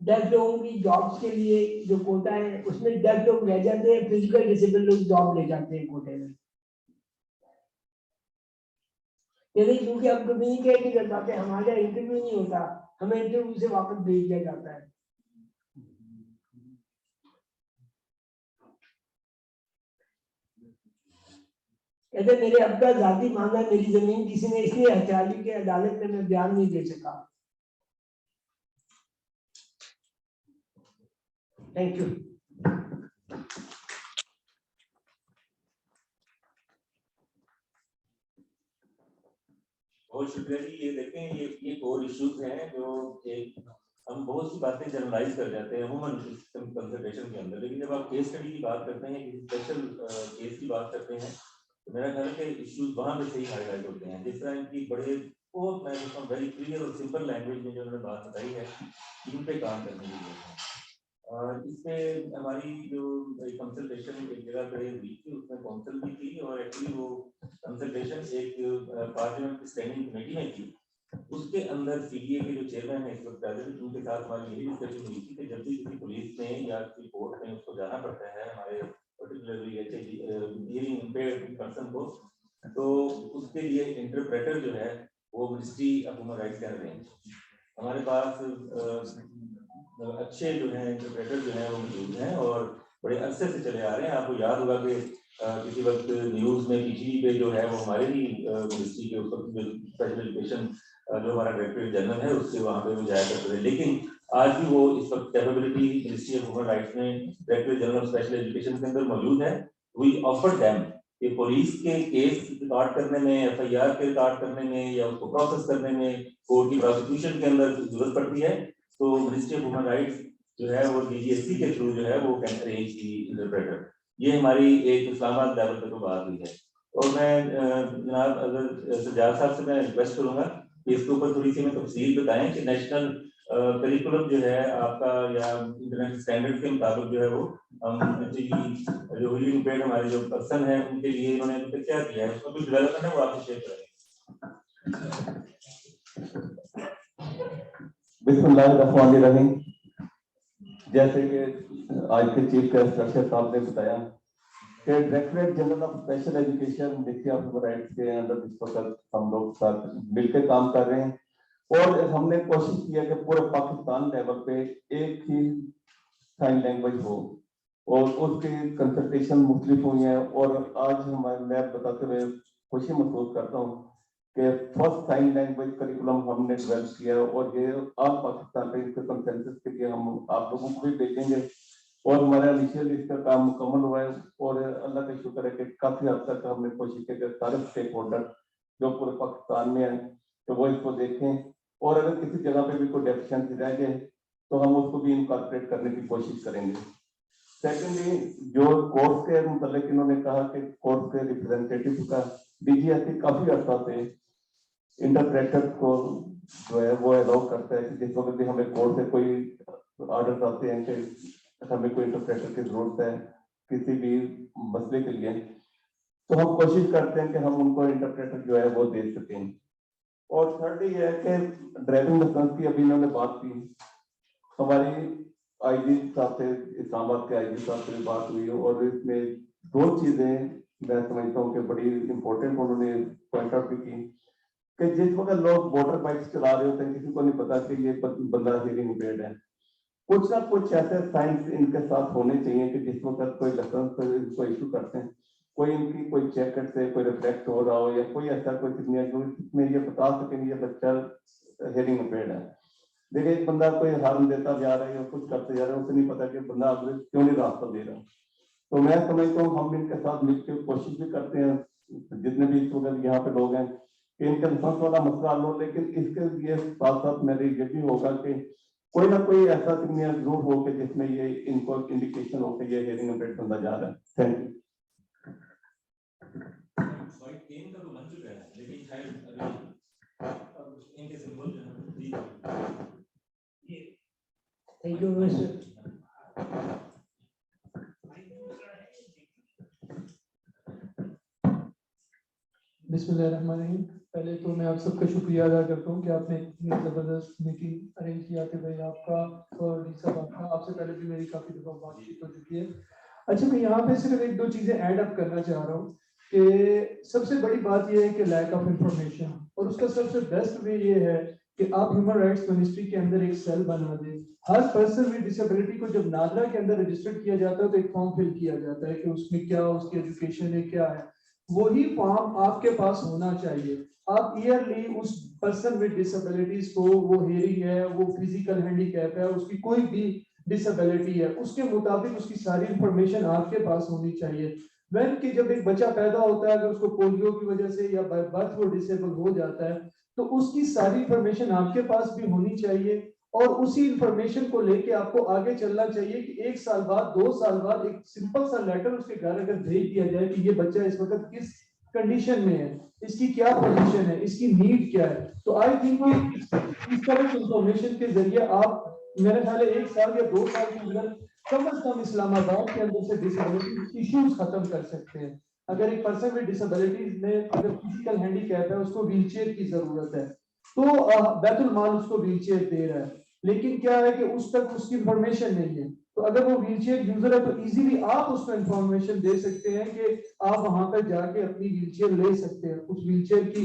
डेफ लोगों की जॉब्स के लिए जो कोटा है उसमें डेफ लोग रह जाते हैं, फिजिकल डिसेबल लोग जॉब ले जाते हैं कोटे में। जैसे क्योंकि हम कम्युनिकेट नहीं कर पाते, हमारा इंटरव्यू नहीं होता, हमें इंटरव्यू से वापस भेज दिया जाता है। कहते मेरे अब्बा जाति मांगा, मेरी जमीन किसी ने इसलिए हथिया ली कि अदालत में मैं बयान नहीं दे सका। Thank you. बहुत शुक्रिया जी। ये देखें, ये और इश्यूज हैं जो एक हम बहुत सी बातें जनरलाइज कर जाते हैं ह्यूमन कंसल्टेशन के अंदर, लेकिन जब आप केस स्टडी की बात करते हैं, किसी स्पेशल केस की बात करते हैं, तो मेरा ख्याल है कि इश्यूज वहां पे सही हाईलाइट होते हैं। जिस तरह इनकी बड़े बहुत मैं कहता हूँ वेरी क्लियर और सिंपल लैंग्वेज में जो उन्होंने बात बताई है, इन पे काम करने की जरूरत है। इससे हमारी जो कंसल्टेशन एक जगह पे हुई थी, उसमें काउंसिल भी थी और एक्चुअली वो कंसल्टेशन एक पार्लियामेंट की स्टैंडिंग कमेटी में थी। उसके अंदर सीडीए के जो चेयरमैन है इस वक्त प्रेसिडेंट, उनके साथ हमारी यही डिस्कशन हुई थी कि जब भी किसी पुलिस में या किसी कोर्ट में उसको जाना पड़ता है हमारे पर्टिकुलरली हियरिंग इम्पेयर्ड पर्सन को, तो उसके लिए इंटरप्रेटर जो है वो मिनिस्ट्री ऑफ ह्यूमन राइट्स के अंदर है। हमारे पास अच्छे जो है इंटरप्रेटर जो है वो मौजूद हैं और बड़े अरसे से चले आ रहे हैं। आपको याद होगा कि किसी वक्त न्यूज़ में पीटीवी पे जो है वो हमारे ही मिनिस्ट्री के ऊपर जो स्पेशल एजुकेशन जो हमारा डायरेक्टर जनरल है उसके वहाँ पे वो जाया करते थे, लेकिन आज भी वो इस वक्त capability ministry of human rights में director general of special education के अंदर मौजूद है। वी ऑफर देम कि पुलिस के केस रिकॉर्ड करने में, एफआईआर के रिकॉर्ड करने में या उसको प्रोसेस करने में, कोर्ट की प्रोसिक्यूशन के अंदर जरूरत पड़ती है, तो मिनिस्ट्री ऑफ ह्यूमन राइट्स जो है वो डीजीएससी के थ्रू जो है वो कैन अरेंज दी इंटरप्रेटर। ये हमारी एक इस्लामाबाद लेवल पे तो बात हुई है। और मैं जनाब अगर सज्जाद साहब से मैं रिक्वेस्ट करूंगा कि इसके ऊपर थोड़ी सी मैं तफसील बताएं कि नेशनल करिकुलम जो है आपका या इंटरनेशनल स्टैंडर्ड के मुताबिक जो है वो हम जो हियरिंग इम्पेयर्ड हमारे जो पर्सन है उनके लिए इन्होंने क्या किया है, उसका कुछ डेवलपमेंट है वो आपसे शेयर करेंगे। बिस्मिल्लाहिर्रहमानिर्रहीम। जैसे कि आज के चीफ गेस्ट अरशद साहब ने बताया कि directorate general of special education ministry of human rights के अंदर इस वक्त हम लोग साथ मिलकर काम कर रहे हैं और हमने कोशिश किया कि पूरे पाकिस्तान लेवल पे एक ही साइन लैंग्वेज हो और उसकी कंसल्टेशन मुख्तलिफ हुई है। और आज हमारे मैं बताते हुए खुशी महसूस करता हूँ कि फर्स्ट साइन लैंग्वेज करिकुलम हमने डेवलप किया और ये आज पाकिस्तान पे इसके कंसेंसस के लिए हम आप लोगों को भी भेजेंगे और हमारा इनिशियल इसका काम मुकम्मल हुआ है और अल्लाह का शुक्र है कि काफी हद तक हमने कोशिश की कि सारे स्टेक होल्डर जो पूरे पाकिस्तान में है तो वो इसको देखें और अगर किसी जगह पे भी कोई डेफिशिएंसी रह जाए तो हम उसको भी इनकॉर्पोरेट करने की कोशिश करेंगे। सेकेंडली जो कोर्स के मतलब इन्होंने कहा कि कोर्स के रिप्रेजेंटेटिव का डीजीएससी काफी अर्सा से इंटरप्रेटर को जो है वो अलाउ करता है कि जिस वक्त भी हमें कोर्ट से कोई ऑर्डर आते हैं कि हमें कोई इंटरप्रेटर की जरूरत है किसी भी मसले के लिए, तो हम कोशिश करते हैं कि हम उनको इंटरप्रेटर जो है वो दे सकें। और थर्ड ये है कि ड्राइविंग लाइसेंस की अभी इन्होंने बात की, हमारी आईजी साहब से इस्लामाबाद के आईजी साहब से बात हुई और इसमें दो चीजें मैं समझता हूँ कि बड़ी इंपॉर्टेंट उन्होंने पॉइंट आउट भी की कि जिस वक्त लोग मोटर बाइक चला रहे होते हैं किसी को नहीं पता कि ये बंदा हियरिंग इम्पेयर्ड है, कुछ ना कुछ ऐसे साइंस इनके साथ होने चाहिए कि जिस वक्त कोई लाइसेंस को इशू करते हैं कोई इनकी कोई जैकेट से कोई रिफ्लेक्ट हो रहा हो या कोई ऐसा कोई में ये बता सके ये बच्चा हियरिंग इम्पेयर्ड है। देखिए एक बंदा कोई हार्म देता जा रहा है या कुछ करते जा रहा है, उसे नहीं पता कि बंदा आगे क्यों नहीं रास्ता दे रहा। तो मैं समझता हूँ हम इनके साथ मिलकर कोशिश भी करते हैं जितने भी इस वक्त यहाँ पे लोग हैं कि इनके लाइसेंस वाला मसला हल हो, लेकिन इसके लिए साथ साथ मेरे ये भी होगा कि कोई ना कोई ऐसा जरूर हो कि जिसमें ये इनको इंडिकेशन हो कि ये हियरिंग इम्पेयर्ड बंदा जा रहा है। Thank you. Thank you mister. बिस्मिल्लाहिर्रहमानिर्रहीम। पहले तो मैं आप सबका शुक्रिया अदा करता हूँ कि आपने इतनी ज़बरदस्त मीटिंग अरेंज किया कि भाई आपका और साहब आपका, आपसे पहले भी मेरी काफ़ी दफ़ा बातचीत हो चुकी है। अच्छा मैं यहाँ पे सिर्फ एक दो चीज़ें ऐड अप करना चाह रहा हूँ कि सबसे बड़ी बात यह है कि लैक ऑफ इंफॉर्मेशन, और उसका सबसे बेस्ट वे ये है कि आप ह्यूमन राइट्स मिनिस्ट्री के अंदर एक सेल बना दें। हर पर्सन विद डिसेबिलिटी को जब नादरा के अंदर रजिस्टर किया जाता है तो एक फॉर्म फिल किया जाता है कि उसमें क्या उसकी एजुकेशन है क्या है, वही फॉर्म आपके पास होना चाहिए। आप ईयरली उस पर्सन विद डिसेबिलिटीज को, वो हेयरिंग है, वो फिजिकल हैंडीकैप है, उसकी कोई भी डिसेबिलिटी है, उसके मुताबिक उसकी सारी इंफॉर्मेशन आपके पास होनी चाहिए। व्हेन कि जब एक बच्चा पैदा होता है, अगर उसको पोलियो की वजह से या बाय बर्थ वो डिसेबल हो जाता है, तो उसकी सारी इंफॉर्मेशन आपके पास भी होनी चाहिए, और उसी इंफॉर्मेशन को लेके आपको आगे चलना चाहिए कि 1 साल बाद, 2 साल बाद एक सिंपल सा लेटर उसके घर अगर भेज दिया जाए कि ये बच्चा इस वक्त किस कंडीशन में है, इसकी क्या पोजीशन है, इसकी नीड क्या है, तो आई थिंक इस तरह की इंफॉर्मेशन के जरिए आप मेरे ख्याल है 1 साल या 2 साल के अंदर कम से कम इस्लामाबाद के अंदर से डिसेबिलिटी इश्यूज खत्म कर सकते हैं। अगर एक पर्सन विद डिसेबिलिटीज में अगर फिजिकल हैंडीकैप है, उसको व्हीलचेयर की जरूरत है, तो बैतुल माल उसको व्हीलचेयर दे रहा है, लेकिन क्या है कि उस तक उसकी इंफॉर्मेशन नहीं है। तो अगर वो व्हीलचेयर यूजर है तो इजीली आप उसको इंफॉर्मेशन दे सकते हैं कि आप वहां पर जाके अपनी व्हीलचेयर ले सकते हैं। उस व्हीलचेयर की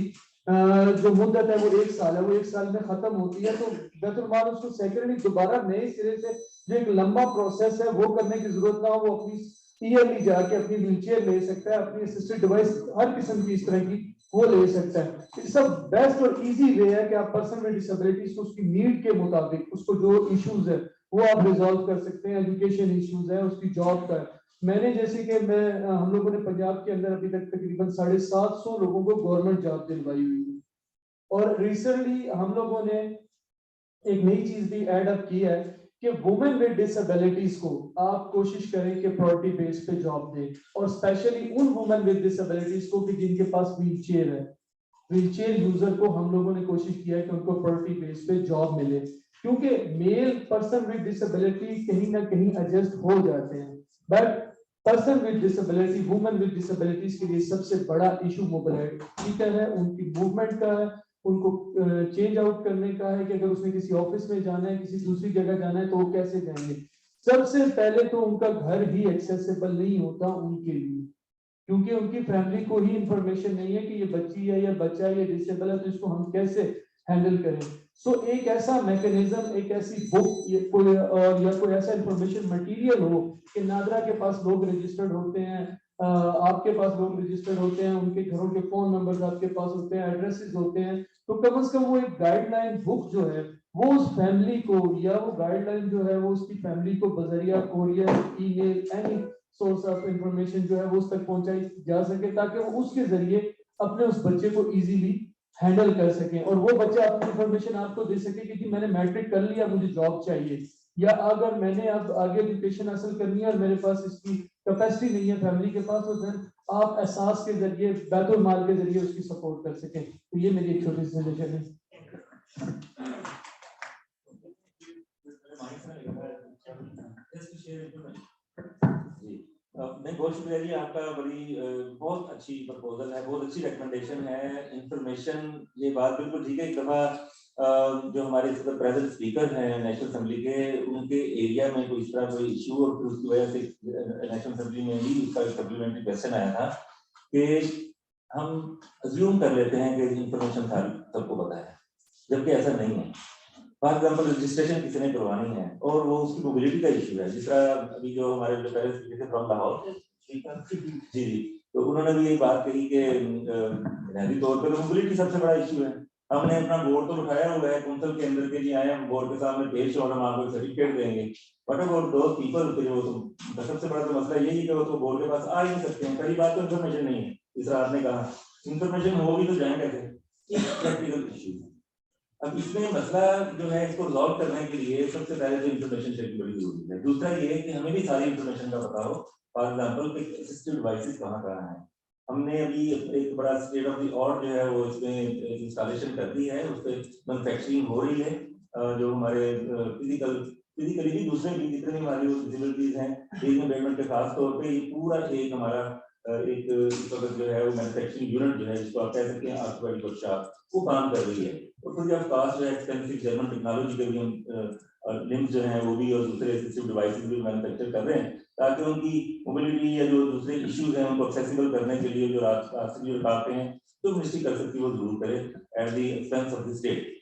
जो मुद्दत है वो 1 साल है, वो 1 साल में खत्म होती है, तो बैतुल माल उसको सेकेंडली दोबारा नए सिरे से जो एक लंबा प्रोसेस है वो करने की जरूरत ना हो, वो अपनी ईयरली जाके अपनी व्हीलचेयर ले सकता है, अपनी असिस्टेड डिवाइस हर किस्म की इस तरह की वो ले सकता है। इट्स अ बेस्ट और इजी वे है कि आप पर्सन विद डिसेबिलिटीज को उसकी नीड के मुताबिक उसको जो इश्यूज है वो आप रिजॉल्व कर सकते हैं। एजुकेशन इश्यूज है, उसकी जॉब का, मैंने जैसे कि हम लोगों ने पंजाब के अंदर अभी तक तकरीबन 750 लोगों को गवर्नमेंट जॉब दिलवाई हुई है, और रिसेंटली हम लोगों ने एक नई चीज भी ऐड अप की है कि वुमेन विद डिसेबिलिटीज को आप कोशिश करें कि प्रायोरिटी बेस पे जॉब दें, और स्पेशली उन वुमेन विद डिसेबिलिटीज को कि जिनके पास व्हीलचेयर है, व्हीलचेयर यूजर को हम लोगों ने कोशिश किया है कि उनको प्रायोरिटी बेस पे जॉब मिले, क्योंकि मेल पर्सन विद डिसेबिलिटी कहीं ना कहीं एडजस्ट हो जाते हैं, but person with disability, women with disabilities के लिए सबसे बड़ा इशू मोबिलिटी का है, उनकी मूवमेंट का है, उनको चेंज आउट करने का है कि अगर उसने किसी ऑफिस में जाना है, किसी दूसरी जगह जाना है तो वो कैसे जाएंगे। सबसे पहले तो उनका घर ही एक्सेसिबल नहीं होता उनके लिए, क्योंकि उनकी फैमिली को ही इंफॉर्मेशन नहीं है कि ये बच्ची है या बच्चा है या डिसेबल है, तो इसको हम कैसे हैंडल करें। सो एक ऐसा मैकेनिज्म, एक ऐसी बुक कोई और या कोई ऐसा इंफॉर्मेशन मटेरियल हो कि नादरा के पास लोग रजिस्टर्ड होते हैं, आपके पास लोग रजिस्टर्ड होते हैं, उनके घरों के फोन नंबर्स आपके पास होते हैं, एड्रेसेस होते हैं, तो कम से कम वो एक गाइडलाइन बुक जो है वो उस फैमिली को, या वो गाइडलाइन जो है वो उसकी फैमिली को बजरिया courier, email, any source of information जो है वो उस तक पहुंचाई जा सके, ताकि वो उसके जरिए अपने उस बच्चे को इजीली हैंडल कर सकें, और वो बच्चा अपनी इंफॉर्मेशन आपको दे सके कि मैंने मैट्रिक कर लिया, मुझे जॉब चाहिए, या अगर मैंने अब आगे एजुकेशन हासिल करनी है और मेरे पास इसकी कैपेसिटी नहीं है फैमिली के पास, तो देन आप एहसास के जरिए, बैतुल माल के जरिए उसकी सपोर्ट कर सकें। तो ये मेरी एक छोटी सी सजेशन है। नहीं, बहुत शुक्रिया जी आपका, बड़ी बहुत अच्छी प्रपोजल है, बहुत अच्छी रिकमेंडेशन है। इंफॉर्मेशन, ये बात बिल्कुल ठीक है। एक दफा जो हमारे प्रेजेंट स्पीकर हैं नेशनल असेंबली के, उनके एरिया में कोई इस तरह कोई इशू, और फिर उसकी वजह से नेशनल असेंबली में भी उसका सप्लीमेंट्री क्वेश्चन आया था कि हम अज्यूम कर लेते हैं कि इंफॉर्मेशन सबको पता है, जबकि ऐसा नहीं है। फॉर एग्जाम्पल रजिस्ट्रेशन किसी ने करवानी है और वो उसकी मोबिलिटी का इशू है, जिस तरह अभी जो हमारे जो पहले स्पीकर थे फ्रॉम लाहौर जी, तो उन्होंने भी यही बात कही कि बुनियादी तौर पर मोबिलिटी सबसे बड़ा इशू है। हमने अपना बोर्ड तो उठाया हुआ है कौंसिल के अंदर के, जी आए हम बोर्ड के सामने पेश और हम आपको सर्टिफिकेट देंगे, बट अबाउट दो पीपल, तो सबसे बड़ा तो मसला यही है कि वो तो बोर्ड के पास आ ही नहीं सकते हैं। पहली बात तो इन्फॉर्मेशन नहीं है, इस तरह आपने कहा इन्फॉर्मेशन होगी तो जाएंगे कैसे, प्रैक्टिकल इशू है। अब इसमें मसला जो है, इसको रिजॉल्व करने के लिए सबसे पहले तो इन्फॉर्मेशन शेयरिंग बड़ी जरूरी है। दूसरा ये है कि हमें भी सारी इन्फॉर्मेशन का पता हो। फॉर एग्जांपल असिस्टेड डिवाइसेस कहाँ है, हमने अभी एक बड़ा स्टेट ऑफ द आर्ट जो है वो इसमें इंस्टॉलेशन कर दी है, उस पर मैन्युफैक्चरिंग हो रही है। जो हमारे फिजिकली भी दूसरे भी जितने हमारी डिसेबिलिटीज हैं, डेवलपमेंट के खास तौर पे ये पूरा एक हमारा एक जो है वो मैन्युफैक्चरिंग यूनिट जो है, जिसको आप कह सकते हैं ऑर्थोपेडिक वर्कशॉप, वो काम कर रही है। और फ्री ऑफ कॉस्ट जो है एक्सपेंसिव जर्मन टेक्नोलॉजी के भी हम लिम्स जो हैं वो भी और दूसरे असिस्टिव डिवाइसेस भी मैन्युफैक्चर कर रहे हैं। ताकि उनकी मोबिलिटी या जो दूसरे इश्यूज हैं उनको एक्सेसिबल करने के लिए जो रास्ते जो रुकावटें हैं तो मिनिस्ट्री कर सकती है वो जरूर करे at the expense of the state.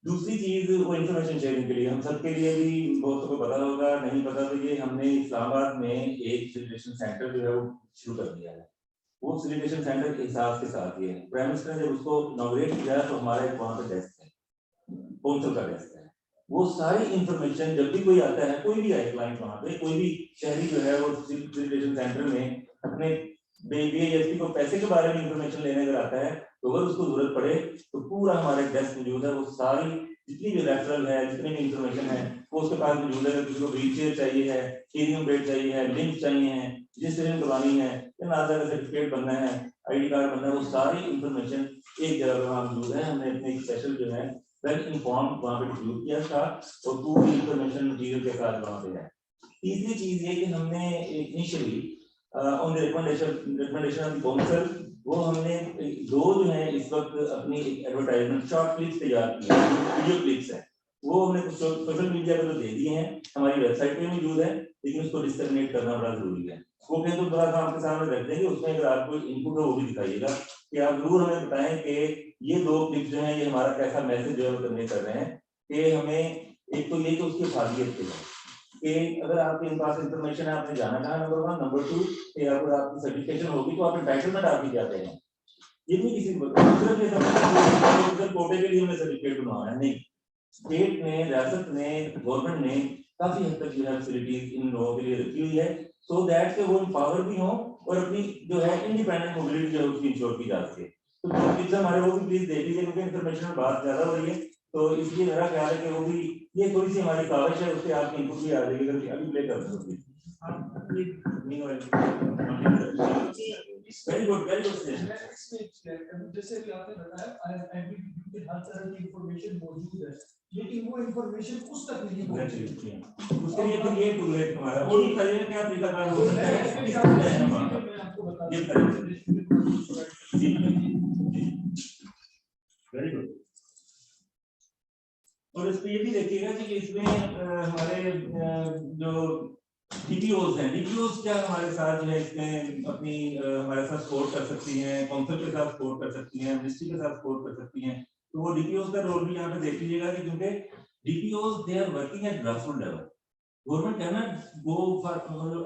दूसरी चीज वो इंफॉर्मेशन शेयरिंग के लिए हम सबके लिए भी बहुत को पता होगा, नहीं पता तो ये हमने इस्लामाबाद में एक फैसिलिटेशन सेंटर जो है वो शुरू कर दिया है। वो फैसिलिटेशन सेंटर के हिसाब के साथ ये प्राइम मिनिस्टर ने जब उसको इनॉग्रेट किया तो हमारा एक वहाँ पे डेस्क है, कौंसिल का डेस्क है। वो सारी इंफॉर्मेशन जब भी कोई आता है, कोई भी आए क्लाइंट वहाँ पे, कोई भी शहरी जो है वो फैसिलिटेशन सेंटर में अपने बीएसपी को पैसे के बारे में इंफॉर्मेशन लेने अगर आता है तो अगर उसको जरूरत पड़े तो पूरा हमारे डेस्क मौजूद है। वो सारी जितनी भी रेफरल है, जितनी भी इंफॉर्मेशन है वो उसके पास मौजूद है। किसी को व्हील चेयर चाहिए है, हीलियम बेड चाहिए है, लिंक चाहिए है, रजिस्ट्रेशन करवानी है या नाज़ा का सर्टिफिकेट बनना है, आईडी कार्ड बनना है, वो सारी इंफॉर्मेशन एक जगह पर वहाँ मौजूद है। हमने अपने एक स्पेशल जो है वेल इन्फॉर्म वहाँ पे डिस्ट्रीब्यूट किया था और पूरी इंफॉर्मेशन मटीरियल के साथ वहाँ पे है। तीसरी चीज ये कि हमने initially on the recommendation of the council वो हमने दो जो है इस वक्त अपनी एडवर्टाइजमेंट शॉर्ट क्लिप्स तैयार की है, वीडियो क्लिप्स है, वो हमने कुछ सोशल मीडिया पर तो दे दिए हैं, हमारी वेबसाइट पे मौजूद है, लेकिन उसको डिस्क्रिमिनेट करना बड़ा जरूरी है। वो कहीं तो बड़ा आपके सामने रख देंगे, उसमें अगर आपको इनपुट है वो भी दिखाइएगा कि आप जरूर हमें बताएं कि ये दो क्लिप्स जो है ये हमारा कैसा मैसेज जो है कन्वे कर रहे हैं कि हमें एक तो ये कि उसकी फादियत के कि अगर आपके पास इंफॉर्मेशन है आपने जाना कहा, नंबर 1, नंबर 2 कि अगर आपकी सर्टिफिकेशन होगी तो आप एंटाइटलमेंट आपकी क्या देंगे, ये भी किसी को सिर्फ कोटे के लिए हमने सर्टिफिकेट बनवाना है, नहीं। स्टेट ने, रियासत ने, गवर्नमेंट ने काफी हद तक जो है फैसिलिटीज इन लोगों के लिए रखी हुई है सो दैट कि वो एम्पावर भी हो और अपनी जो है इंडिपेंडेंट मोबिलिटी जो है उसकी इंश्योर की जा सके। तो जो चीज हमारे वो भी प्लीज देख लीजिए क्योंकि इंफॉर्मेशन में बात ज्यादा हो रही है, तो इसलिए मेरा ख्याल है कि वो भी ये थोड़ी सी हमारी काविश है, उससे आपकी इनपुट भी आ जाएगी। अगर अभी प्ले कर दो वेरी गुड जैसे भी आपने बताया हर तरह की इंफॉर्मेशन मौजूद है, लेकिन वो इंफॉर्मेशन उस तक नहीं पहुंची। उसके लिए फिर ये टूल है हमारा, वो नहीं करिए क्या तरीका कार हो सकता है मैं आपको बता वेरी गुड। और इसमें ये भी देखिएगा कि इसमें हमारे जो डीपीओज हैं, डीपीओज क्या हमारे साथ जो है इसमें अपनी हमारे साथ सपोर्ट कर सकती हैं, काउंसिल के साथ सपोर्ट कर सकती हैं, मिनिस्ट्री के साथ सपोर्ट कर सकती हैं। तो वो डीपीओज का रोल भी यहाँ पे देख लीजिएगा कि क्योंकि DPOs they are working at grassroot level. Government can not go for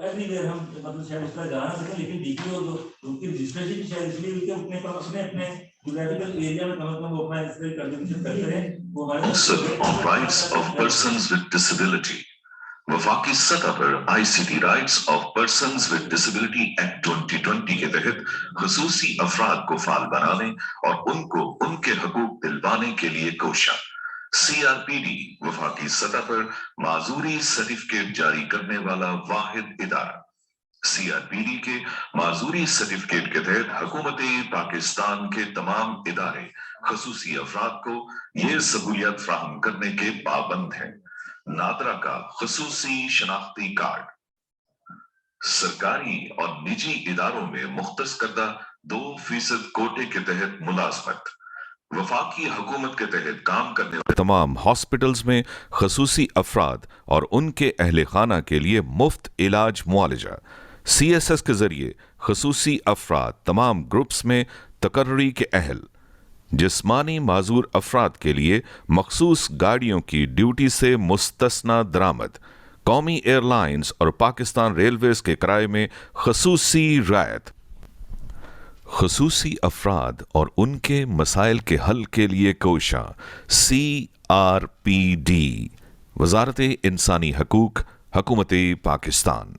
everywhere, हम मतलब शायद उसका जाना सकते, लेकिन डीपीओज उनकी रजिस्ट्रेशन शायद इसलिए उनके अपने अपने geographical area में कम से कम वो अपना इससे कंट्रीब्यूशन करते हैं। वो हमारे on rights of persons with disability. वफाकी सतह पर ICT rights of persons with disability act 2020 के तहत खुसूसी अफराद को फाल बनाने और उनको उनके हकूक दिलवाने के लिए कोशा CRPD वफाकी सतह पर माजूरी सर्टिफिकेट जारी करने वाला वाहिद इदारा। CRPD के माजूरी सर्टिफिकेट के तहत हुकूमत पाकिस्तान के तमाम इदारे खुसूसी अफराद को ये सहूलियत फ्राहम करने के पाबंद हैं। नादरा का खुसूसी शनाख्ती कार्ड, सरकारी और निजी इदारों में मुख्तस करदा 2% कोटे के तहत मुलाजमत, वफाकी हुकूमत के तहत काम करने वाले तमाम हॉस्पिटल्स में खुसूसी अफराद और उनके अहले खाना के लिए मुफ्त इलाज मुआलजा। CSS के जरिए खुसूसी अफराद तमाम ग्रुप्स में तकर्री के अहल, जिस्मानी माजूर अफराद के लिए मखसूस गाड़ियों की ड्यूटी से मुस्तस्ना दरामद, कौमी एयरलाइंस और पाकिस्तान रेलवेज के किराए में खसूसी रायत, खसूसी अफराद और उनके मसाइल के हल के लिए कोशा CRPD, वजारत इंसानी हकूक, हुकूमत पाकिस्तान।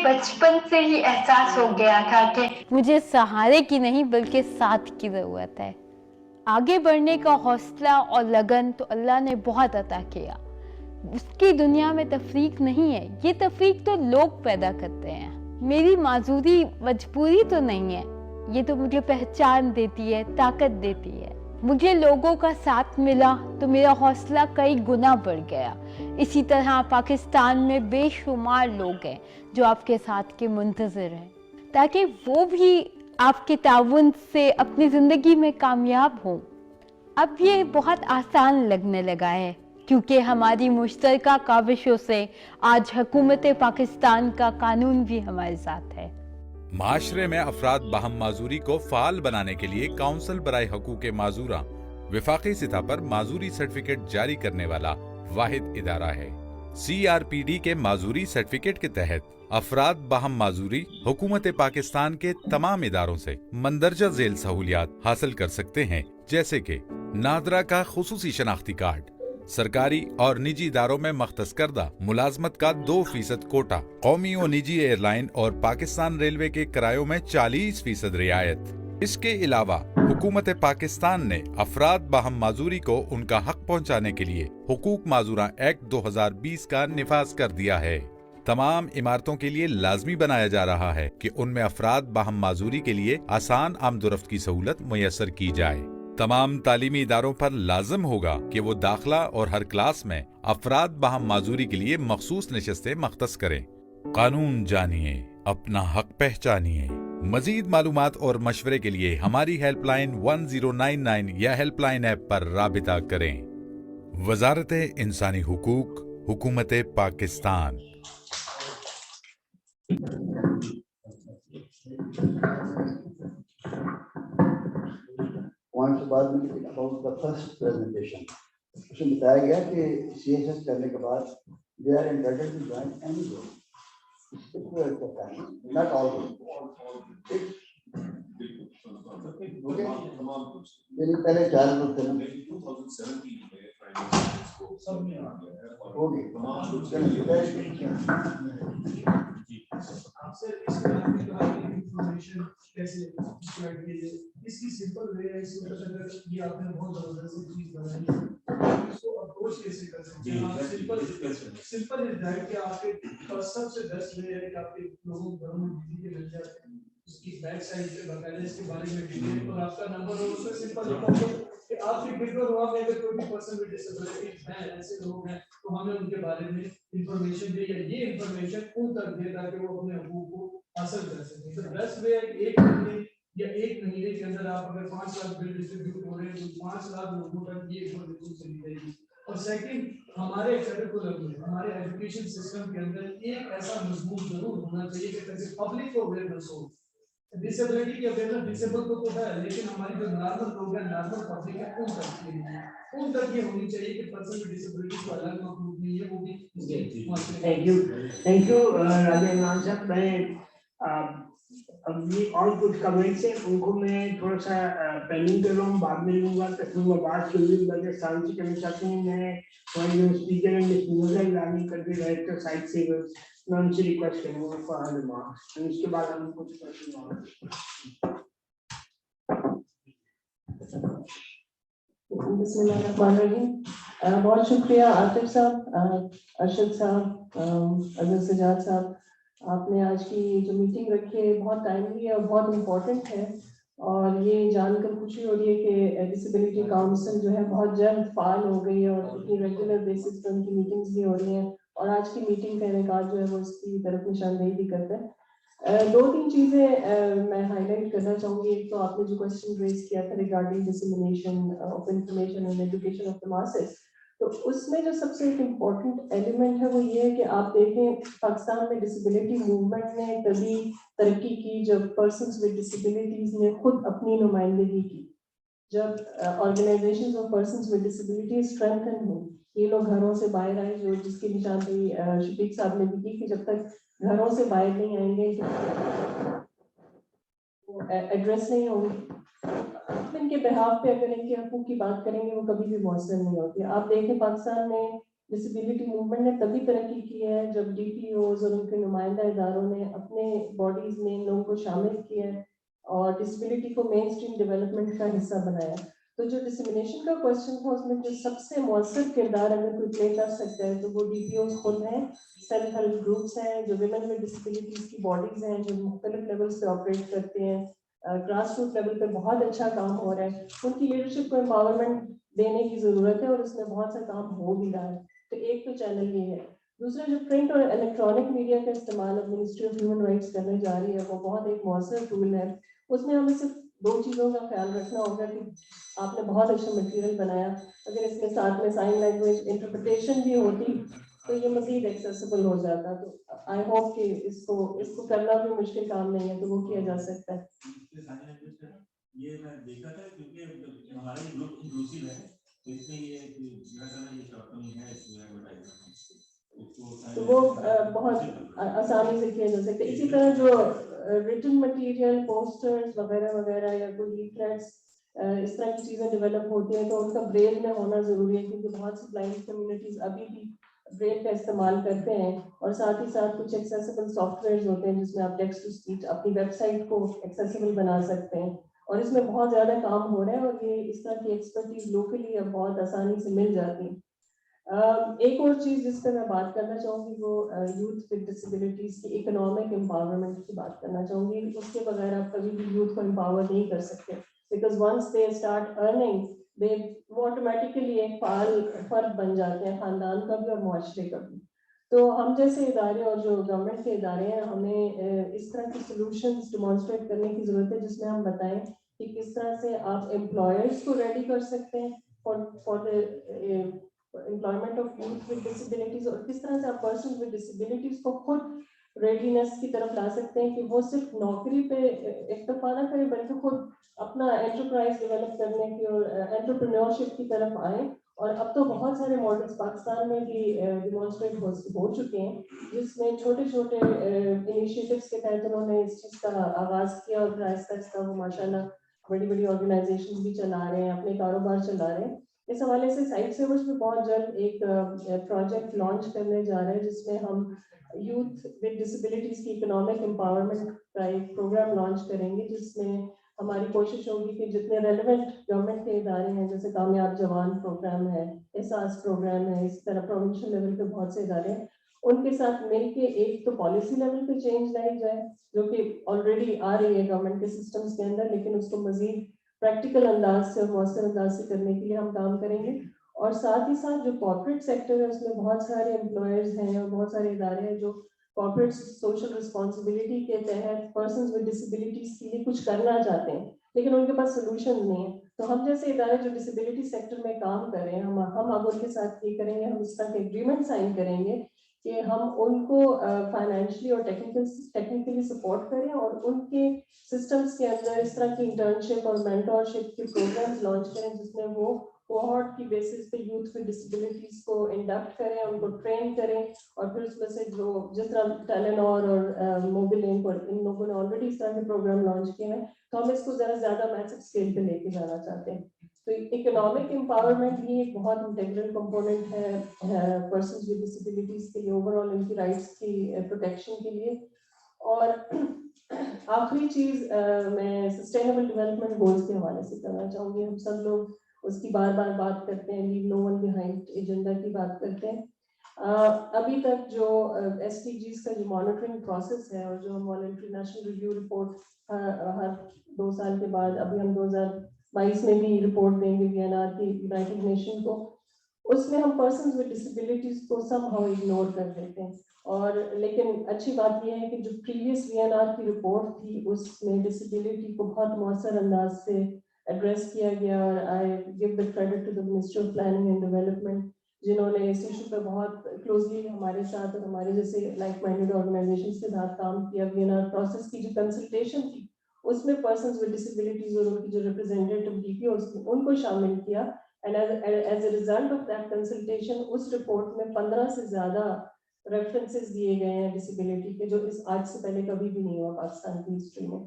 बचपन से ही एहसास हो गया था कि मुझे सहारे की नहीं बल्कि साथ की ज़रूरत है। आगे बढ़ने का हौसला और लगन तो अल्लाह ने बहुत अता किया। उसकी दुनिया में तफरीक नहीं है, ये तफरीक तो लोग पैदा करते हैं। मेरी माजूरी मजबूरी तो नहीं है, ये तो मुझे पहचान देती है, ताकत देती है। मुझे लोगों का साथ मिला तो मेरा हौसला कई गुना बढ़ गया। इसी तरह पाकिस्तान में बेशुमार लोग हैं जो आपके साथ के मुंतज़िर हैं, ताकि वो भी आपके ताउन से अपनी ज़िंदगी में कामयाब हों। अब ये बहुत आसान लगने लगा है क्योंकि हमारी मुश्तरका काविशों से आज हुकूमत पाकिस्तान का कानून भी हमारे साथ है। माशरे में अफराद बाहम माजूरी को फाल बनाने के लिए काउंसिल बराए हकूक़ माजूरा विफाकी सतह पर माजूरी सर्टिफिकेट जारी करने वाला वाहिद इदारा है। CRPD के माजूरी सर्टिफिकेट के तहत अफराद बाहम माजूरी हुकूमत पाकिस्तान के तमाम इदारों से मंदरजा झेल सहूलियात हासिल कर सकते हैं, जैसे कि नादरा का खुसूसी शनाख्ती कार्ड, सरकारी और निजी इदारों में मख्तस करदा मुलाजमत का 2% कोटा, कौमी और निजी एयरलाइन और पाकिस्तान रेलवे के किरायों में 40% रियायत। इसके अलावा हुकूमत पाकिस्तान ने अफराद बाहम माजूरी को उनका हक पहुंचाने के लिए हुकूक माजूरा एक्ट 2020 का निफाज कर दिया है। तमाम इमारतों के लिए लाजमी बनाया जा रहा है कि उनमें अफराद बाहम माजूरी के लिए आसान आमदोरफ्त की सहूलत मुयस्सर की जाए। तमाम तालीमी इदारों पर लाजम होगा कि वो दाखिला और हर क्लास में अफराद बाहम माजूरी के लिए मखसूस नशस्तें मख्तस करें। कानून जानिए, अपना हक पहचानिए। मजीद मालूमात और मशवरे के लिए हमारी हेल्पलाइन 1099 या हेल्पलाइन ऐप पर राबिता करें। वजारत इंसानी हुकूक, हुकूमत पाकिस्तान। वहाँ के बाद में अबाउट द फर्स्ट प्रेजेंटेशन उसमें बताया गया कि CSS करने के बाद they are entitled to join any group, not all group. यानी पहले 4 ग्रुप थे ना, हो गए। आपसे इसके बारे में कहा कि इंफॉर्मेशन कैसे स्प्रेड की जाए, इसकी सिंपल वे है। इसमें अगर ये आपने बहुत जबरदस्त चीज बनाई है, इसको अप्रोच कैसे कर सकते हैं आप? सिंपल इज दैट कि आपके पास सबसे बेस्ट वे है कि आपके लोगों को घरों में बिजली मिल जाए, उसकी बैक साइड पे बकायदा इसके बारे में डिटेल और आपका नंबर हो, उसमें सिंपल लिखो कि आपकी डिग्री हुआ में अगर कोई भी पर्सन विद डिसेबिलिटी है, ऐसे लोग हैं, तो हमें उनके बारे में इंफॉर्मेशन दे या ये इंफॉर्मेशन उन तक दे ताकि वो अपने हकूक को हासिल कर सकें। तो बेस्ट वे है कि 1 महीने या 1 महीने के अंदर आप अगर 5 लाख बिल डिस्ट्रीब्यूट हो रहे हैं तो 5 लाख लोगों तक ये इंफॉर्मेशन चली जाएगी। और सेकंड, हमारे करिकुलम में, हमारे एजुकेशन सिस्टम के अंदर एक ऐसा मजमून जरूर होना चाहिए कि ताकि पब्लिक को अवेयरनेस हो। डिसेबिलिटी की अवेयरनेस डिसेबल को है, लेकिन हमारी जो नॉर्मल लोग हैं, नॉर्मल पब्लिक है, उन तक ये होनी चाहिए कि पर्सन विद डिसेबिलिटी को अलग मखलूक नहीं है, वो भी। थैंक यू राजेंद्र साहब। मैं अब ये और कुछ कमेंट्स हैं, उनको मैं थोड़ा सा पेंडिंग कर रहा हूँ, बाद में लूंगा। तकरीबन बात शुरू करके सांची करना चाहते हैं। मैं हमारे स्पीकर एंड नजर लाने करके डायरेक्टर साइड से मैं उनसे रिक्वेस्ट करूंगा फॉर हर रिमार्क्स, उसके बाद हम कुछ क्वेश्चन और। बहुत शुक्रिया आतिफ साहब, अरशद साहब, अजय सजाद साहब, आपने आज की जो मीटिंग रखी है बहुत टाइमली है और बहुत इम्पोर्टेंट है। और ये जानकर खुशी हो रही है कि डिसेबिलिटी काउंसिल जो है बहुत जल्द फाल हो गई है और इतनी रेगुलर बेसिस पर उनकी मीटिंग्स भी हो रही हैं। और आज की मीटिंग का इनेकाद जो है वो इसकी तरफ निशानदेही भी करता है। 2-3 चीज़ें मैं हाईलाइट करना चाहूँगी। एक तो आपने जो क्वेश्चन रेज किया था regarding dissemination of information and education of the masses, तो उसमें जो सबसे एक इम्पॉर्टेंट एलिमेंट है वो ये है कि आप देखें पाकिस्तान में डिसेबिलिटी मूवमेंट ने तभी तरक्की की जब पर्सन्स विद डिसेबिलिटीज ने खुद अपनी नुमाइंदगी की, जब organisations of persons with disability strengthen हुई, ये लोग घरों से बाहर आए, जो जिसकी निशानदेही शफीक साहब ने भी की कि जब तक घरों से बाहर नहीं आएंगे एड्रेस नहीं होंगे इनके बिहाफ पे, अगर इनके हकूक की बात करेंगे वो कभी भी मौसर नहीं होती। आप देखें पाकिस्तान में डिसेबिलिटी मूवमेंट ने तभी तरक्की की है जब DPOs और उनके नुमाइंदा इदारों ने अपने बॉडीज में इन लोगों को शामिल किया है और डिसेबिलिटी को मेन स्ट्रीम डेवलपमेंट का हिस्सा बनाया। तो जो डिसेमिनेशन का क्वेश्चन था उसमें जो सबसे मौसर किरदार अगर कोई प्ले कर सकता है तो वो DPOs खुद हैं, सेल्फ हेल्प ग्रुप्स हैं, जो विमेन विद डिसेबिलिटीज की बॉडीज हैं जो मुख्तलिफ लेवल्स पे ऑपरेट करते हैं, ग्रास रूट लेवल पे बहुत अच्छा काम हो रहा है, उनकी लीडरशिप को एम्पावरमेंट देने की जरूरत है और उसमें बहुत सा काम हो भी रहा है। तो एक तो चैनल ये है। दूसरा जो प्रिंट और इलेक्ट्रॉनिक मीडिया का इस्तेमाल अब मिनिस्ट्री ऑफ ह्यूमन राइट्स करने जा रही है वो बहुत एक मौसर टूल है। उसमें हमें सिर्फ 2 चीज़ों का ख्याल रखना होगा कि आपने बहुत अच्छा मटेरियल बनाया, अगर इसके साथ में साइन लैंग्वेज इंटरप्रिटेशन भी होती तो ये मज़ीद एक्सेसिबल हो जाता। तो आई होप कि इसको करना भी मुश्किल काम नहीं है, तो वो किया जा सकता है। ये मैं देखा था क्योंकि हमारा ये ग्रुप इंक्लूसिव है, तो इसमें ये शॉर्टकमिंग है इसमें एडवर्टाइजमेंट, तो वो बहुत आसानी से किया जा सकता है। इसी तरह जो रिटन मटेरियल, पोस्टर्स वगैरह वगैरह या कोई लीफलेट्स इस तरह की चीज़ें डेवलप होती हैं तो उनका ब्रेल में होना ज़रूरी है, क्योंकि बहुत सी ब्लाइंड कम्युनिटीज़ अभी भी ब्रेल का इस्तेमाल करते हैं। और साथ ही साथ कुछ एक्सेसिबल सॉफ्टवेयर होते हैं जिसमें आप टेक्स्ट टू स्पीच अपनी वेबसाइट को एक्सेसिबल बना सकते हैं, और इसमें बहुत ज़्यादा काम हो रहा है और ये इस तरह की एक्सपर्टीज लोकली अब बहुत आसानी से मिल जाती है। एक और चीज़ जिस पर मैं बात करना चाहूँगी वो यूथ विद डिसेबिलिटीज़ की इकोनॉमिक एम्पावरमेंट की बात करना चाहूँगी। उसके बगैर आप कभी भी यूथ को एम्पावर नहीं कर सकते, because once they start earning they वो ऑटोमेटिकली एक फाल फर्द बन जाते हैं, खानदान का भी और मुआशरे का भी। तो हम जैसे इदारे और जो गवर्नमेंट के इदारे हैं, हमें इस तरह की सॉल्यूशंस डेमोन्स्ट्रेट करने की ज़रूरत है जिसमें हम बताएं कि किस तरह से आप एम्प्लॉयर्स को रेडी कर सकते हैं for the employment of youth with disabilities, और किस तरह से आप पर्सन विद डिसेबिलिटीज को खुद रेडीनेस की तरफ ला सकते हैं कि वो सिर्फ नौकरी पे इक्तफा ना करें बल्कि खुद अपना एंटरप्राइज डेवलप करने की और एंटरप्रेन्योरशिप की तरफ आए। और अब तो बहुत सारे मॉडल्स पाकिस्तान में भी डिमॉन्स्ट्रेट हो चुके हैं जिसमें छोटे छोटे इनिशिएटिव्स के तहत उन्होंने इस चीज़ का आगाज़ किया और आहिस्ता आहिस्ता वो माशाल्लाह बड़ी बड़ी ऑर्गेनाइजेशन भी चला रहे हैं, अपने कारोबार चला रहे हैं। इस हवाले से साइट सेवर्स भी बहुत जल्द एक प्रोजेक्ट लॉन्च करने जा रहे हैं जिसमें हम यूथ विद डिसेबिलिटीज की इकोनॉमिक एम्पावरमेंट का एक प्रोग्राम लॉन्च करेंगे, जिसमें हमारी कोशिश होगी कि जितने रेलेवेंट गवर्नमेंट के इदारे हैं जैसे कामयाब जवान प्रोग्राम है, एहसास प्रोग्राम है, इस तरह प्रोविंशियल लेवल पे बहुत से इदारे हैं, उनके साथ मिलके एक तो पॉलिसी लेवल पे चेंज लाई जाए जो कि ऑलरेडी आ रही है गवर्नमेंट के सिस्टम्स के अंदर, लेकिन उसको मजीद प्रैक्टिकल अंदाज से और मौसर अंदाज से करने के लिए हम काम करेंगे। और साथ ही साथ जो कॉर्पोरेट सेक्टर है उसमें बहुत सारे एम्प्लॉयर्स हैं और बहुत सारे इदारे हैं जो कॉर्पोरेट सोशल रिस्पॉन्सिबिलिटी के तहत पर्सन्स विद डिसेबिलिटीज के लिए कुछ करना चाहते हैं लेकिन उनके पास सोल्यूशन नहीं है। तो हम जैसे इदारे जो डिसेबिलिटी सेक्टर में काम कर रहे हैं, हम अब उनके साथ ये करेंगे, हम इस तरह के एग्रीमेंट साइन करेंगे कि हम उनको फाइनेंशियली और टेक्निकली सपोर्ट करें और उनके सिस्टम्स के अंदर इस तरह की इंटर्नशिप और मेंटरशिप के प्रोग्राम्स लॉन्च करें जिसमें वो कोहॉर्ट की बेसिस पे यूथ विद डिसेबिलिटीज को इंडक्ट करें, उनको ट्रेन करें और फिर उसमें से जो जिस तरह टेलेनॉर और मोबिलिंक और इन लोगों ने ऑलरेडी इस तरह के प्रोग्राम लॉन्च किए हैं, तो हम इसको जरा ज्यादा मैसिव स्केल पे लेके जाना चाहते हैं। तो इकोनॉमिक एम्पावरमेंट ही एक बहुत इंटीग्रल कंपोनेंट है पर्सन्स विद डिसेबिलिटीज के लिए, ओवरऑल इनकी राइट्स की प्रोटेक्शन के लिए। और आखिरी चीज मैं सस्टेनेबल डेवलपमेंट गोल्स के हवाले से करना चाहूँगी। हम सब लोग उसकी बार बार बात करते हैं, leave no one behind agenda की बात करते हैं। अभी तक जो SDGs का जो मॉनिटरिंग प्रोसेस है और जो हम वॉलंटरी नेशनल रिव्यू रिपोर्ट हर 2 साल के बाद, अभी हम 2022 में भी रिपोर्ट देंगे VNR की यूनाइटेड नेशन को, उसमें हम पर्सन्स विद डिसेबिलिटीज को समहाउ इग्नोर कर देते हैं। और लेकिन अच्छी बात यह है कि जो प्रीवियस VNR की रिपोर्ट थी उसमें डिसेबिलिटी को बहुत मौसर अंदाज से एड्रेस किया गया और I give the credit to the ministry of planning and development जिन्होंने इस इशू पर बहुत क्लोजली हमारे साथ और हमारे जैसे लाइक माइंडेड ऑर्गेनाइजेशंस के साथ काम किया। VNR प्रोसेस की जो कंसल्टेशन थी उसमें पर्सन्स विद डिसेबिलिटीज और उनकी जो रिप्रेजेंटेटिव DPOs थी उनको शामिल किया and as a result of that consultation उस रिपोर्ट में 15 से ज्यादा रेफरेंसेस दिए गए हैं डिसेबिलिटी के, जो इस आज से पहले कभी भी नहीं हुआ पाकिस्तान की हिस्ट्री में।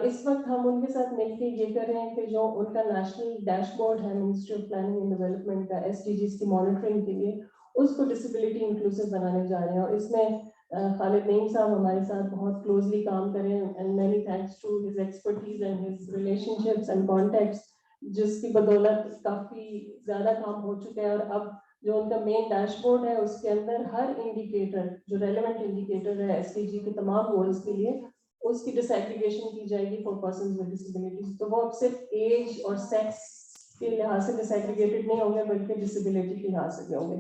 इस वक्त हम उनके साथ मिलकर ये कर रहे हैं कि जो उनका नेशनल डैशबोर्ड है ministry of planning and development का SDGs की मॉनिटरिंग के लिए, उसको डिसेबिलिटी इंक्लूसिव बनाने जा रहे हैं। और इसमें खालिद नईम साहब हमारे साथ बहुत क्लोजली काम कर रहे हैं, and many thanks to his expertise and his relationships and contacts, जिसकी बदौलत काफी ज्यादा काम हो चुका है। और अब जो उनका मेन डैशबोर्ड है उसके अंदर हर इंडिकेटर जो रेलेवेंट इंडिकेटर है एसडीजी के तमाम गोल्स के लिए, उसकी डिसएग्रीगेशन की जाएगी फॉर पर्सन्स विद डिसेबिलिटीज। तो वो अब सिर्फ एज और सेक्स के लिहाज से डिसएग्रीगेटेड नहीं होंगे बल्कि डिसेबिलिटी के लिहाज से होंगे।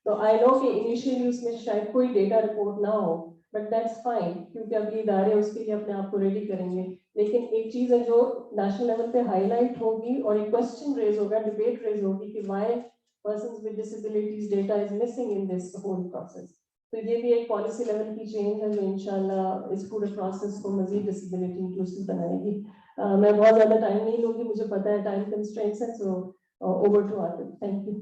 तो आई नो कि इनिशियली उसमें शायद कोई डेटा रिपोर्ट ना हो, बट दैट्स फाइन, क्योंकि अब ये इदारे उसके लिए अपने आप को रेडी करेंगे। लेकिन एक चीज है जो नेशनल लेवल पे हाईलाइट होगी और एक क्वेश्चन रेज होगा, डिबेट रेज होगी कि why persons with disabilities data is missing in this whole process. तो ये भी एक पॉलिसी लेवल की चेंज है जो इंशाल्लाह इस पूरे प्रोसेस को मजीद डिसेबिलिटी इंक्लूसिव बनाएगी। मैं बहुत ज्यादा टाइम नहीं लूंगी, मुझे पता है टाइम कंस्ट्रेंट्स हैं, so over to Atif. Thank you.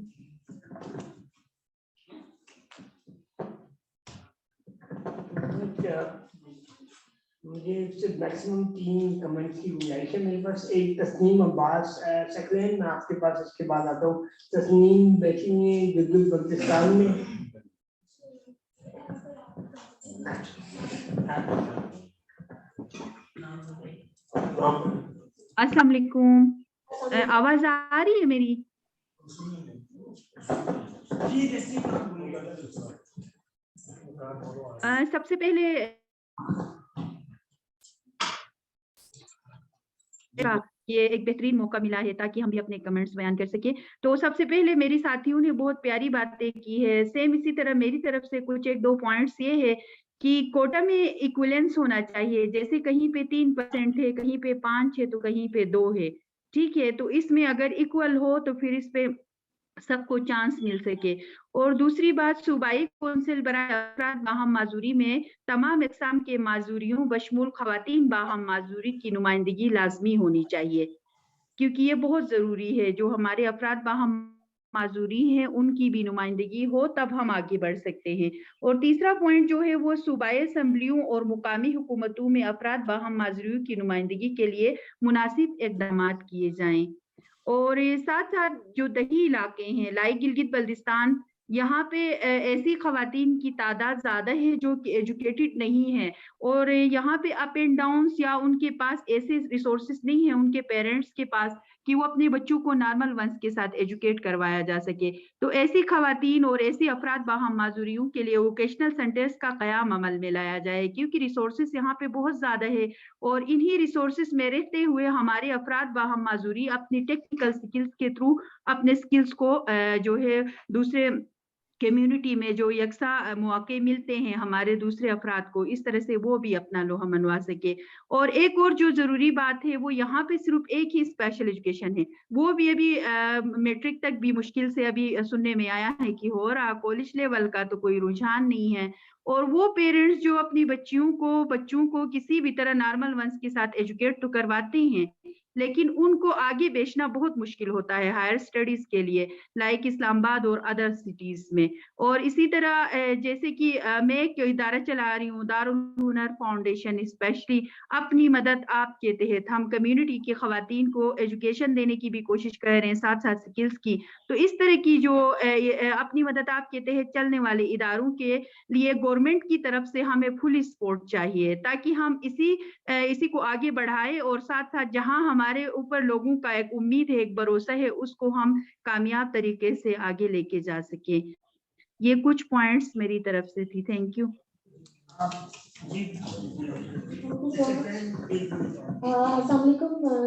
मुझे सिर्फ मैक्सिमम 3 कमेंट्स की गुंजाइश है मेरे पास। एक तस्नीम अब्बास सेकंड, मैं आपके पास इसके बाद आता हूँ। तस्नीम बैठी हुई है गिलगित बल्तिस्तान में। अस्सलाम वालेकुम, आवाज आ रही है मेरी? सबसे पहले ये एक बेहतरीन मौका मिला है ताकि हम भी अपने कमेंट्स बयान कर सके। तो सबसे पहले मेरी साथियों ने बहुत प्यारी बातें की है, सेम इसी तरह मेरी तरफ से कुछ 1-2 पॉइंट्स ये है कि कोटा में इक्विवेलेंस होना चाहिए। जैसे कहीं पे 3% है, कहीं पे 5 है, तो कहीं पे 2 है, ठीक है। तो इसमें अगर इक्वल हो तो फिर इस पे सबको चांस मिल सके। और दूसरी बात, सूबाई कौंसिल बराए अफराद बाहम माजूरी में तमाम इकसाम के माजूरियों बशमूल खवातीन बाहम माजूरी की नुमाइंदगी लाजमी होनी चाहिए, क्योंकि ये बहुत जरूरी है। जो हमारे अफराद बाहम माजूरी हैं उनकी भी नुमाइंदगी हो, तब हम आगे बढ़ सकते हैं। और तीसरा पॉइंट जो है वो सूबाई असम्बलियों और मुकामी हुकूमतों में अफराद बाहम माजूरी की नुमाइंदगी के लिए मुनासिब इक़दाम किए जाएं। और साथ साथ जो दही इलाके हैं लाइक गिलगित बल्तिस्तान, यहाँ पे ऐसी खवातीन की तादाद ज्यादा है जो कि एजुकेटेड नहीं है, और यहाँ पे अप एंड डाउन्स या उनके पास ऐसे रिसोर्सेज नहीं है उनके पेरेंट्स के पास कि वो अपने बच्चों को नॉर्मल वंस के साथ एजुकेट करवाया जा सके। तो ऐसी खवातीन और ऐसे अफराद बाहम माजूरियों के लिए वोकेशनल सेंटर्स का क़याम अमल में लाया जाए, क्योंकि रिसोर्सेज यहाँ पे बहुत ज्यादा है। और इन्हीं रिसोर्सेज में रहते हुए हमारे अफराद बाहम माजूरी अपनी टेक्निकल स्किल्स के थ्रू अपने स्किल्स को जो है दूसरे कम्युनिटी में जो यकसा मौके मिलते हैं हमारे दूसरे अफराद को, इस तरह से वो भी अपना लोहा मनवा सके। और एक और जो जरूरी बात है वो यहाँ पे सिर्फ एक ही स्पेशल एजुकेशन है, वो भी अभी मैट्रिक तक भी मुश्किल से अभी सुनने में आया है कि हो रहा, कॉलेज लेवल का तो कोई रुझान नहीं है। और वो पेरेंट्स जो अपनी बच्चों को किसी भी तरह नॉर्मल वंस के साथ एजुकेट तो करवाते हैं, लेकिन उनको आगे बेचना बहुत मुश्किल होता है हायर स्टडीज के लिए, लाइक इस्लामाबाद और अदर सिटीज में। और इसी तरह जैसे कि मैं एक इदारा चला रही हूँ, दारुल हुनर फाउंडेशन, स्पेशली अपनी मदद आपके तहत हम कम्युनिटी की खवातीन को एजुकेशन देने की भी कोशिश कर रहे हैं, साथ साथ स्किल्स की। तो इस तरह की जो अपनी मदद आपके तहत चलने वाले इदारों के लिए गवर्नमेंट की तरफ से हमें फुल सपोर्ट चाहिए, ताकि हम इसी को आगे बढ़ाए और साथ साथ जहां हमारे ऊपर लोगों का एक उम्मीद है, एक भरोसा है, उसको हम कामयाब तरीके से आगे लेके जा सके। ये कुछ पॉइंट्स मेरी तरफ से थी। Thank you.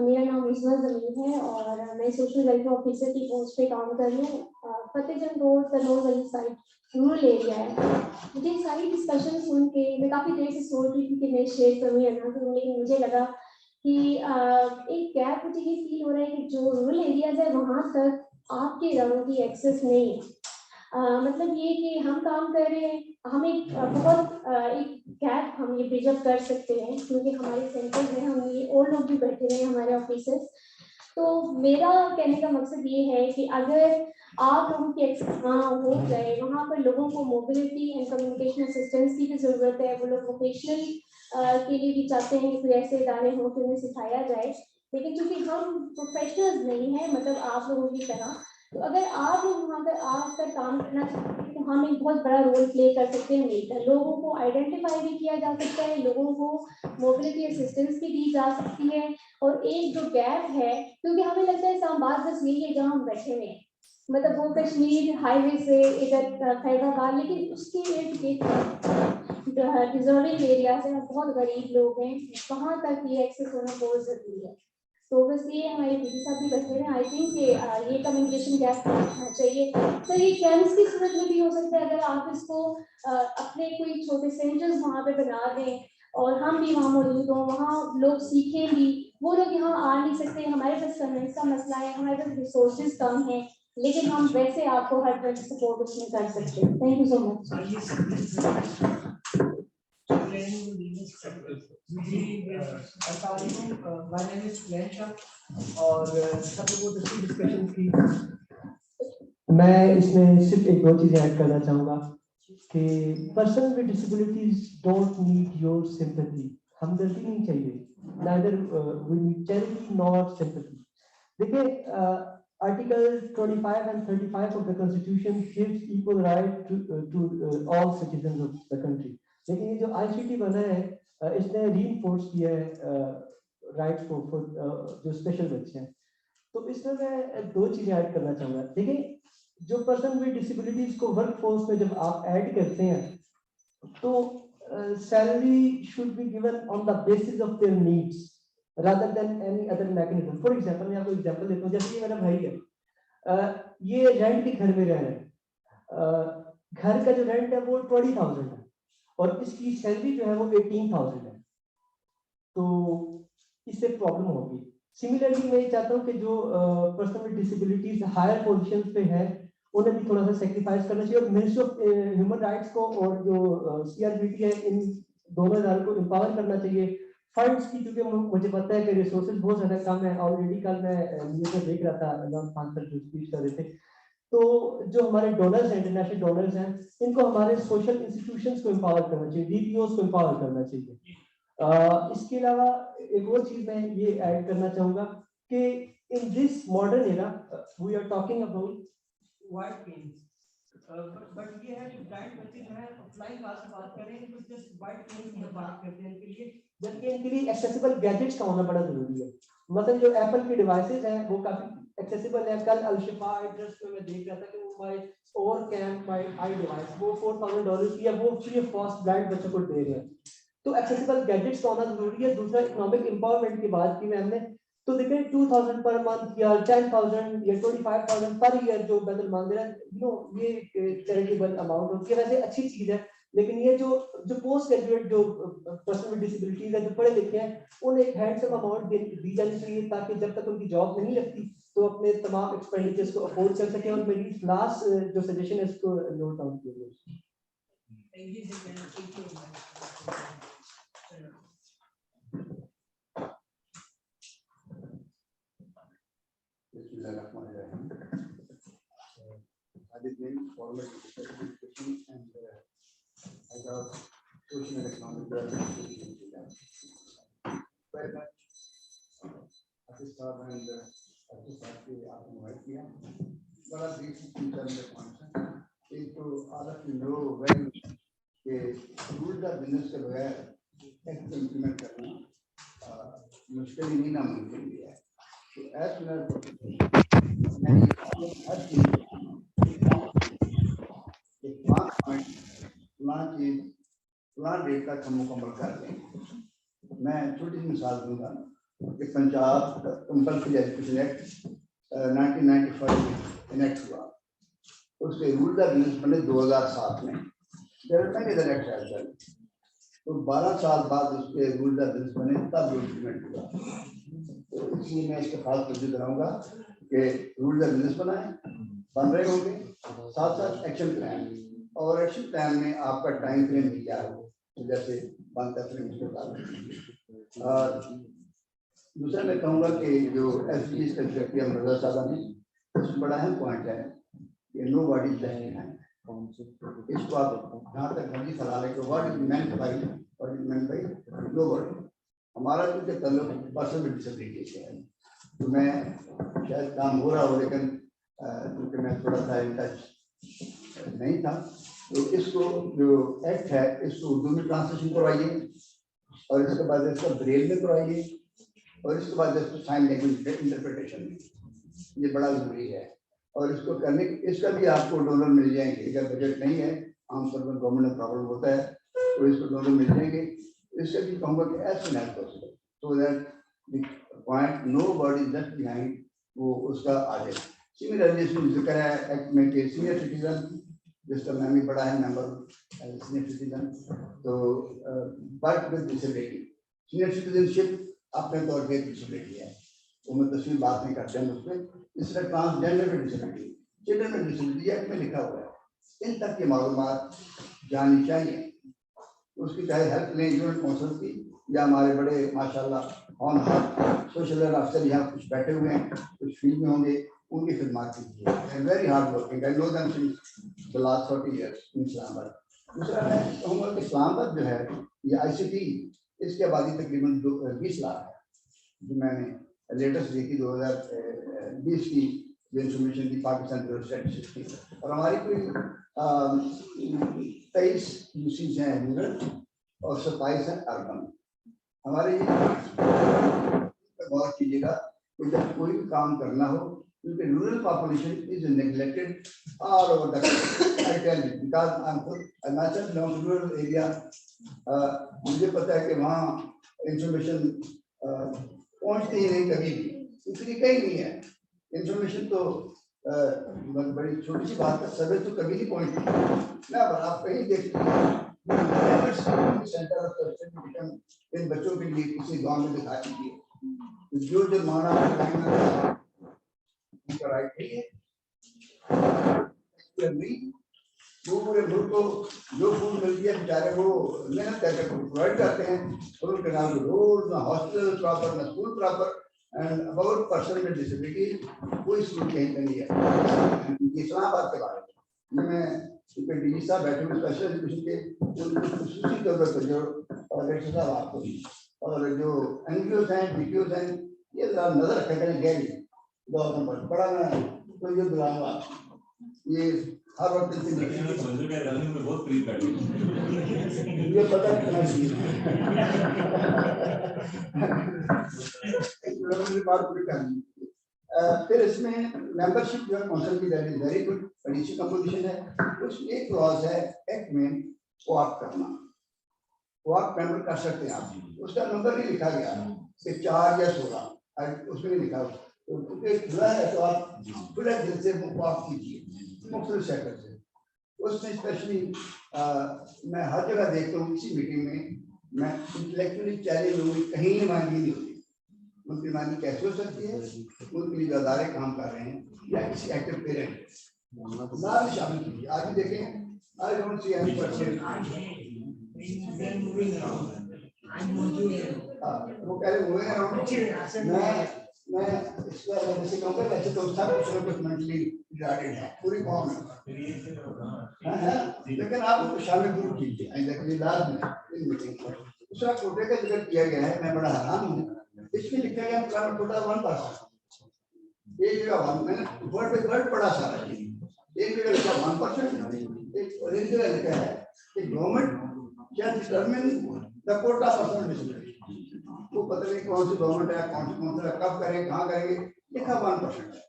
मेरा नाम उस्मा जमीन है और मैं सोशल वेलफेयर ऑफिसर की पोस्ट पे काम कर रही हूँ। फतेहजंग रोड कन्नौर वाली साइड रूरल एरिया है। मुझे सारी डिस्कशन सुन के मैं काफ़ी देर से सोच रही थी कि मैं शेयर करूँ या ना करूँ, लेकिन मुझे लगा कि एक गैप मुझे ये फील हो रहा है कि जो रूरल एरियाज है वहाँ तक आपके इदारों की एक्सेस नहीं है। मतलब ये कि हम काम कर रहे हैं, हम एक बहुत एक गैप हम ये ब्रिज अप कर सकते हैं, क्योंकि हमारे सेंटर में हम ये और लोग भी बैठे हुए हैं हमारे ऑफिसर्स। तो मेरा कहने का मकसद ये है कि अगर आप लोगों की एक्सेस वहाँ हो जाए, वहाँ पर लोगों को मोबिलिटी एंड कम्युनिकेशन असिस्टेंस की भी ज़रूरत है। वो लोग वोकेशनल के लिए भी चाहते हैं कि कोई ऐसे इदारे हों कि उन्हें सिखाया जाए, लेकिन चूँकि हम प्रोफेशनल्स नहीं हैं, मतलब आप लोगों की तरह, तो अगर आप लोग वहाँ पर आकर काम करना चाहते हैं तो हम एक बहुत बड़ा रोल प्ले कर सकते हैं मिलकर। लोगों को आइडेंटिफाई भी किया जा सकता है, लोगों को मोबिलिटी असिस्टेंस भी दी जा सकती है। और एक जो गैप है, क्योंकि हमें लगता है इस्लामाबाद बस यही है जहाँ हम बैठे हुए हैं, मतलब वो कश्मीर हाईवे से इधर फैजाबाद, लेकिन उसके इर्द गिर्द डिजर्विंग एरिया से बहुत गरीब लोग हैं, वहाँ तक ये एक्सेस होना बहुत जरूरी है। तो बस ये हमारे दीदी साहब भी बैठे हैं, आई थिंक ये कम्युनिकेशन गैप होना चाहिए। तो ये कैंप्स की सूरत में भी हो सकता है, अगर आप इसको अपने कोई छोटे सेंटर्स वहाँ पे बना दें और हम भी वहाँ मौजूद हों, वहाँ लोग सीखें भी। वो लोग यहाँ आ नहीं सकते, हमारे पास कन्वेंस का मसला है, हमारे पास रिसोर्सेज कम है, लेकिन हम वैसे आपको हर तरह से सपोर्ट उसमें कर सकते हैं। Thank you so much. और सब लोगों ने डिस्कशन की। मैं इसमें सिर्फ एक दो चीजें ऐड करना चाहूँगा कि person with disabilities don't need your sympathy. हमदर्दी नहीं चाहिए, neither we need charity nor sympathy. देखिए article 25 and 35 of the Constitution gives equal right to all citizens of the country. लेकिन ये जो ICT बना है इसने रीइंफोर्स किया है राइट्स को जो स्पेशल बच्चे हैं। तो इसमें मैं दो चीजें ऐड करना चाहूँगा। देखिए जो पर्सन विद डिसेबिलिटीज को वर्कफोर्स में जब आप ऐड करते हैं तो salary should be given on the basis of their needs rather than any other mechanism. For example, मैं आपको एग्जांपल देता हूँ, जैसे ये मेरा भाई है, ये रेंट के घर में रह रहा है, घर का जो रेंट है वो 20,000 है और इसकी सैलरी जो है वो 18,000 है, तो इससे प्रॉब्लम होगी। सिमिलरली मैं चाहता हूँ कि जो person with disabilities higher position पे है उन्हें भी थोड़ा सा सेक्रीफाइस करना चाहिए और मिनिस्ट्री ऑफ ह्यूमन राइट्स को और जो CRPT है इन दोनों इदारों को एम्पावर करना चाहिए। फंड्स की क्योंकि मुझे पता है कि रिसोर्सेज बहुत ज़्यादा कम है, ऑलरेडी कल मैं न्यूज़ में देख रहा था इमरान खान सर जो स्पीच कर रहे थे, तो जो हमारे डोनर्स हैं, इंटरनेशनल डोनर्स हैं, इनको हमारे सोशल इंस्टीट्यूशंस को एम्पावर करना चाहिए, DPOs को एम्पावर करना चाहिए। इसके अलावा एक और चीज़ मैं ये ऐड करना चाहूँगा कि in this modern era we are talking about white pens, but ये है कि ब्लाइंड बच्चे जो है ऑफलाइन क्लास में बात कर रहे हैं तो जस्ट वाइट पेन्स की बात करते हैं इनके लिए, जबकि इनके लिए एक्सेसिबल गैजेट्स का होना बड़ा जरूरी है। मतलब जो एप्पल की डिवाइसेस हैं वो काफी एक्सेसिबल है। कल अल-शिफा ट्रस्ट में मैं देख रहा था कि वो my over cam my eye device वो $4,000 की है, वो फ्री ऑफ कॉस्ट ब्लाइंड बच्चों को दे रहे हैं। तो एक्सेसिबल गैजेट्स का होना जरूरी है। दूसरा इकोनॉमिक एम्पावरमेंट की बात की मैंने, तो देखिए 2,000 पर मंथ या 10,000 या 25,000 पर ईयर जो बैतुल माल दे रहा है, ये चैरिटेबल अमाउंट होती है, वैसे अच्छी चीज है। लेकिन ये जो पोस्ट ग्रेजुएट जो पर्सन विद डिसेबिलिटीज है, जो पढ़े लिखे हैं, उन्हें एक हैंडसम अमाउंट दी जानी चाहिए ताकि जब तक उनकी जॉब नहीं लगती तो अपने तमाम एक्सपेंडिचर्स को अफोर्ड कर सकें। और मेरी लास्ट जो सजेशन है इसको नोट डाउन कीजिए। I did name formal education and I got social and economic development. Very much. Artist साहब and artist साहब के आपने इनवाइट किया। बड़ा बेसिक फीचर में कॉन्सेप्ट एक तो all of you know very कि रूल का बिजनेस के बगैर एक्ट इम्प्लीमेंट करना मुश्किल ही नहीं नामुमकिन भी है। तो as soon as plan date तक हम मुकम्मल कर लेंगे। मैं छोटी सी मिसाल दूंगा कि पंजाब कंपल्सरी एजुकेशन एक्ट 1995 में इनेक्ट हुआ, उसके रूल का बिजनेस बने 2007 में, तो 12 साल बाद उसके रूल का बिजनेस बने तब इम्प्लीमेंट हुआ। तो इसलिए मैं इसके खास तवज्जो कराऊंगा कि रूल का बिजनेस बनाए बन रहे होंगे, साथ साथ एक्शन प्लान, और एक्शन प्लान में आपका टाइम फ्रेम भी क्या हो, तो जैसे बात करते हैं। और दूसरा मैं कहूँगा कि जो SGs का प्रक्रिया मरजा साहब ने, उसमें बड़ा अहम पॉइंट है कि nobody is left behind. इसको आप जहाँ तक मर्जी सलाह लें कि what is meant by nobody. हमारा क्योंकि तल्लुक पर्सन विद डिसेबिलिटी से है, तो मैं शायद काम हो रहा हो लेकिन क्योंकि मैं थोड़ा सा इन टच नहीं था, तो इसको जो एक्ट है इसको उर्दू में ट्रांसलेशन करवाइए और इसके बाद इसका ब्रेल में करवाइए और इसके बाद इसको साइन लैंग्वेज इंटरप्रिटेशन में, ये बड़ा जरूरी है। और इसको करने इसका भी आपको डोनर मिल जाएंगे, अगर बजट नहीं है, आमतौर पर गवर्नमेंट में प्रॉब्लम होता है, तो इसको डोनर मिल जाएंगे। इससे भी कहूँगा कि as soon as possible, so that point nobody just behind, वो उसका आ जाए। सिमिलरली इसमें जिक्र है एक्ट में कि सीनियर सिटीजन, जिसका नाम ही बड़ा है मेंबर सीनियर सिटीजन, तो work with disability, senior citizenship अपने तौर पर डिसेबिलिटी है, वो मैं तस्वीर बात नहीं करते हैं उस पर। इसलिए ट्रांसजेंडर में डिसेबिलिटी, चिल्ड्रन में डिसेबिलिटी एक्ट में लिखा हुआ है, इन तक की मालूमात जाननी चाहिए। उसकी चाहे हेल्प लें यूनिट काउंसिल की या हमारे बड़े माशाल्लाह ऑन सोशल अफसर यहाँ कुछ बैठे हुए हैं, कुछ फील्ड में होंगे, उनकी खिदमत कीजिए। Very hard working, I know them since the last 40 years in Islamabad. दूसरा मैं कहूँगा कि इस्लामाबाद जो है ये ICT, इसकी आबादी तकरीबन 20 लाख है, जो मैंने लेटेस्ट देखी 2020 की जो इंफॉर्मेशन थी पाकिस्तान ब्यूरो स्टैटिस्टिक्स की। और हमारी कोई 23 यूसीज हैं रूरल और 27 हैं अर्बन। हमारे गौर कीजिएगा कि जब कोई भी काम करना हो, क्योंकि rural population is neglected all over the country, I tell you, because I am Arunachal belong rural area. मुझे पता है कि वहाँ इंफॉर्मेशन पहुँचती ही नहीं कभी भी, इसलिए कहीं नहीं है इंफॉर्मेशन। तो बड़ी छोटी सी बात है, सर्वे तो कभी नहीं पहुँचती ना, पर आप कहीं देखते सेंटर इन बच्चों के लिए किसी गांव में दिखा दीजिए, जो माना राइट नहीं है, वो पूरे मुल्क को जो फूड मिलती है बेचारे वो मेहनत करके प्रोवाइड करते हैं, और उनके नाम रोड ना हॉस्पिटल प्रॉपर ना school proper, and about person with disability कोई स्कूल कहीं नहीं है। इस्लामाबाद के बारे में मैं DG साहब बैठे हुए स्पेशल एजुकेशन के खुसूसी जरूरत है, जो डायरेक्टर साहब आपको भी, और जो NGOs हैं DPOs हैं, ये नजर रखा करें गैरी गवर्नमेंट पर बड़ा ना तो ये बुलाऊंगा, ये हर वक्त में बहुत करीब बैठे ये पता नहीं। फिर इसमें मेंबरशिप जो है काउंसिल की वेरी गुड अच्छी कंपोजिशन है। उसमें एक क्लॉज है एक्ट में कोऑप करना, कोऑप मेंबर कर सकते हैं आप, उसका नंबर नहीं लिखा गया कि 4 या 16, उसमें नहीं लिखा, तो खुला है तो आप खुले दिल से कोऑप कीजिए मुख्तलिफ सेक्टर से। उसमें स्पेशली मैं हर जगह देखता हूँ, किसी मीटिंग में मैं इंटेलेक्चुअली चैलेंज लोगों कहीं नुमाइंदगी नहीं होती, उनकी नुमाइंदगी कैसे हो सकती है, उनके लिए अदारे काम कर रहे हैं या किसी एक्टिव पेरेंट ना भी शामिल कीजिए। आज भी देखें, I don't see any person, वो कह रहे हुए मैं इसका जैसे कहूँगा वैसे तो सब कुछ मेंटली रिटार्डेड है पूरी कौम में, लेकिन आप उसको शामिल जरूर कीजिए लाजमी मीटिंग पर। दूसरा कोटे का जिक्र किया गया है, मैं बड़ा हैरान हूँ, इसमें लिखा गया कोटा 1%, एक जगह मैंने वर्ड पे वर्ड पढ़ा सारा, एक जगह लिखा 1%, एक जगह लिखा है कि government can determine the quota percentage. वो पता नहीं कौन सी गवर्नमेंट है, कौन सा कब करें, कहाँ करेंगे, लिखा 1% है,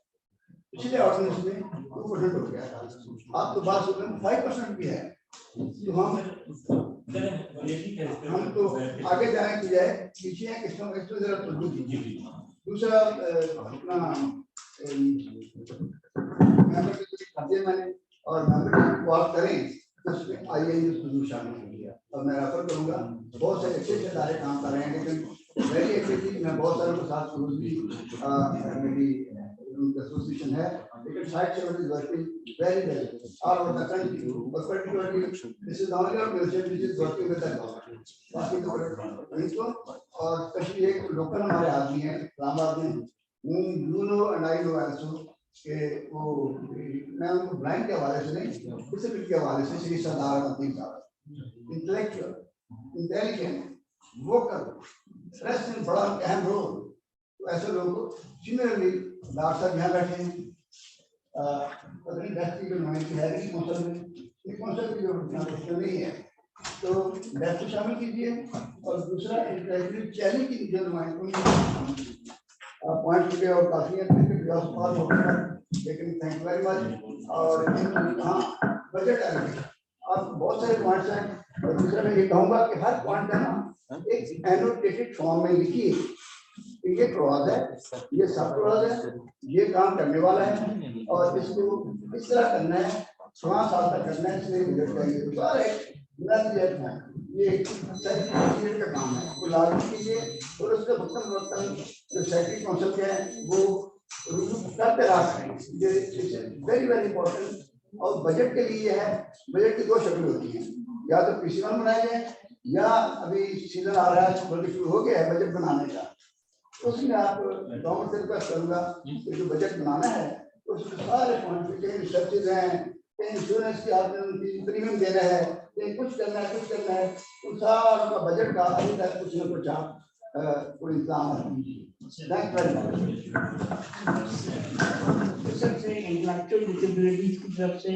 पिछले ऑर्डिनेंस में 2% हो गया था, आप तो बात सुन 5% भी है। तो हम तो आगे जाने की जाए पीछे हैं, किसको जरा तो दीजिए। दूसरा अपना मेंबर की खाते मैंने और मेंबर की बात करें उसमें IAU शामिल किया, और मैं रेफर करूंगा, बहुत से अच्छे इदारे काम कर रहे हैं, लेकिन वेरी एक्टिवली मैं बहुत सारों के साथ मेरी एसोसिएशन है, लेकिन साइड से is working very well all over the country, और particularly this is only our minister which is working with the government, बाकी तो और स्पेशली एक लोकल हमारे आदमी है इस्लामाबाद में, you know and I know also कि वो मैं उनको ब्लाइंड के हवाले से नहीं, डिसेबिलिटी के हवाले से श्री सरदार मंत्री साहब इंटेलेक्चुअल इंटेलिजेंट वोकल स्ट्रेस में बड़ा अहम रोल, तो ऐसे लोगों को सिमिलरली डॉक्टर साहब यहाँ बैठे हैं, पता नहीं 10 की नुमाइंदगी है कि कौंसल में, ये कौंसल की जो क्वेश्चन नहीं है तो 10 को शामिल कीजिए और दूसरा इंटरेक्टिव चैलेंज की जो नुमाइंदगी पॉइंट हो गया और काफी है पास हो गया, लेकिन थैंक यू वेरी मच। और हाँ बजट आ गया, आप बहुत सारे पॉइंट्स हैं और दूसरा मैं ये कहूँगा कि हर पॉइंट का ना एक एनोटेटेड फॉर्म में लिखिए, ये क्लॉज है, ये सब क्लॉज है, ये काम करने वाला है और इसको इस तरह करना है, 5 साल तक करना है, इसमें बजट चाहिए सारे नजरिया है, ये सेक्रेटरी का काम है, वो लागू कीजिए और उसका बर्तन जो सेक्रेटरी काउंसिल के हैं वो रिव्यू करते रहा करें, ये वेरी वेरी इंपॉर्टेंट। और बजट के लिए है, बजट की 2 शक्ल होती है, या तो पीसीवन बनाया जाए या अभी सीजन आ रहा है बल्कि शुरू हो गया है बजट बनाने का, उसमें आप गवर्नमेंट से रिक्वेस्ट करूंगा कि जो बजट बनाना है उसमें सारे पॉइंट कहीं रिसर्चेज हैं, कहीं इंश्योरेंस की आपने प्रीमियम देना है, कहीं कुछ करना है, उन सारों का बजट का अभी तक कुछ न कुछ आप कोई इंतजाम कीजिए। सबसे इंटेलेक्चुअल डिसेबिलिटीज की तरफ से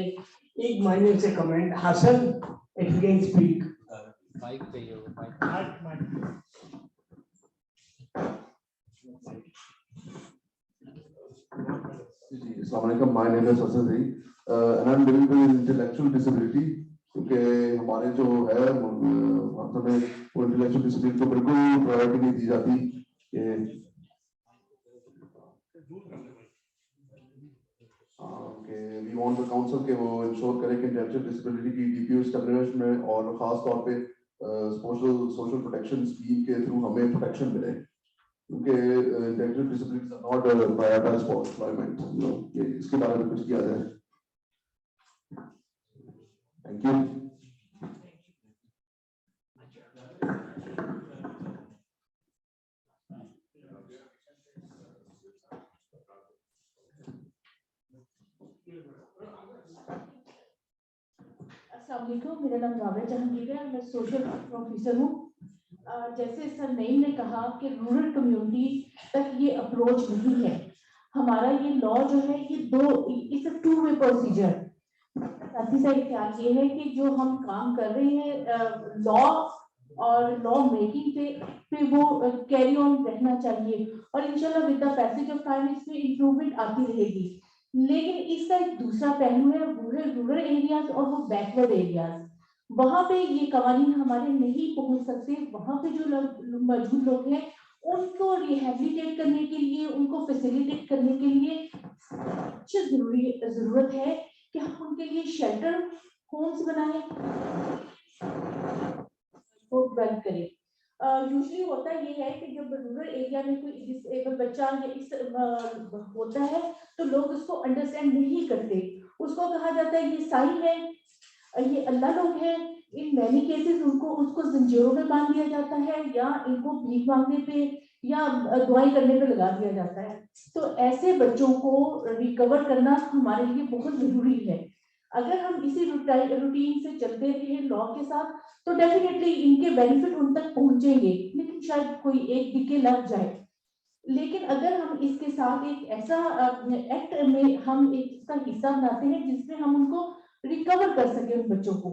एक माइनर से comment, Hasan if you can speak. Mic चाहिए होगा, mic. Assalamualaikum, my name is Hasan Zaid, and I'm living with intellectual disability. क्योंकि हमारे जो है वहाँ में वो इंटेलेक्चुअल डिसेबिलिटी को बिल्कुल प्रायोरिटी नहीं दी जाती कि वी वांट द काउंसिल के वो इंश्योर करे कि इंटेलेक्चुअल डिसेबिलिटी की डीपीओ एस्टैब्लिशमेंट में और खास तौर पे सोशल प्रोटेक्शन स्कीम के थ्रू हमें प्रोटेक्शन मिले, क्योंकि intellectual disabilities are not prioritised for employment, you know, ये इसके बारे में कुछ किया जाए। Thank you. अस्सलाम वालेकुम, मेरा नाम राबिया जहांगीर है, मैं सोशल ऑफिसर हूँ। जैसे सर नईम ने कहा कि रूरल कम्युनिटी तक ये अप्रोच नहीं है, हमारा ये लॉ जो है ये इट्स अ 2-वे प्रोसीजर। साथ ही साथ ख्याल ये है कि जो हम काम कर रहे हैं लॉ और लॉ मेकिंग पे वो कैरी ऑन रहना चाहिए और इंशाल्लाह with the passage of time इसमें इम्प्रूवमेंट आती रहेगी। लेकिन इसका एक दूसरा पहलू है रूरल एरियाज और वो बैकवर्ड एरियाज, वहां पे ये कवानीन हमारे नहीं पहुंच सकते, वहां पे जो मौजूद लोग हैं उनको रिहेबिलिटेट करने के लिए, उनको फैसिलिटेट करने के लिए जरूरत है कि हम उनके लिए शेल्टर होम्स बनाएं, वो डेवलप करें। यूजुअली होता ये है कि जब रूरल एरिया में कोई डिसेबल बच्चा या इस होता है तो लोग उसको अंडरस्टैंड नहीं करते, उसको कहा जाता है ये साई है, ये अल्लाह लोग हैं। इन मैनी केसेस उसको जंजीरों में बांध दिया जाता है या इनको भीख मांगने पे या दुआई करने पे लगा दिया जाता है। तो ऐसे बच्चों को रिकवर करना हमारे लिए बहुत जरूरी है। अगर हम इसी रूटीन से चलते रहे लॉ के साथ तो डेफिनेटली इनके बेनिफिट उन तक पहुंचेंगे, लेकिन शायद कोई एक दिक्के लग जाए। लेकिन अगर हम इसके साथ एक ऐसा एक्ट में हम एक इसका हिस्सा बनाते हैं जिसमें हम उनको रिकवर कर सके, उन बच्चों को,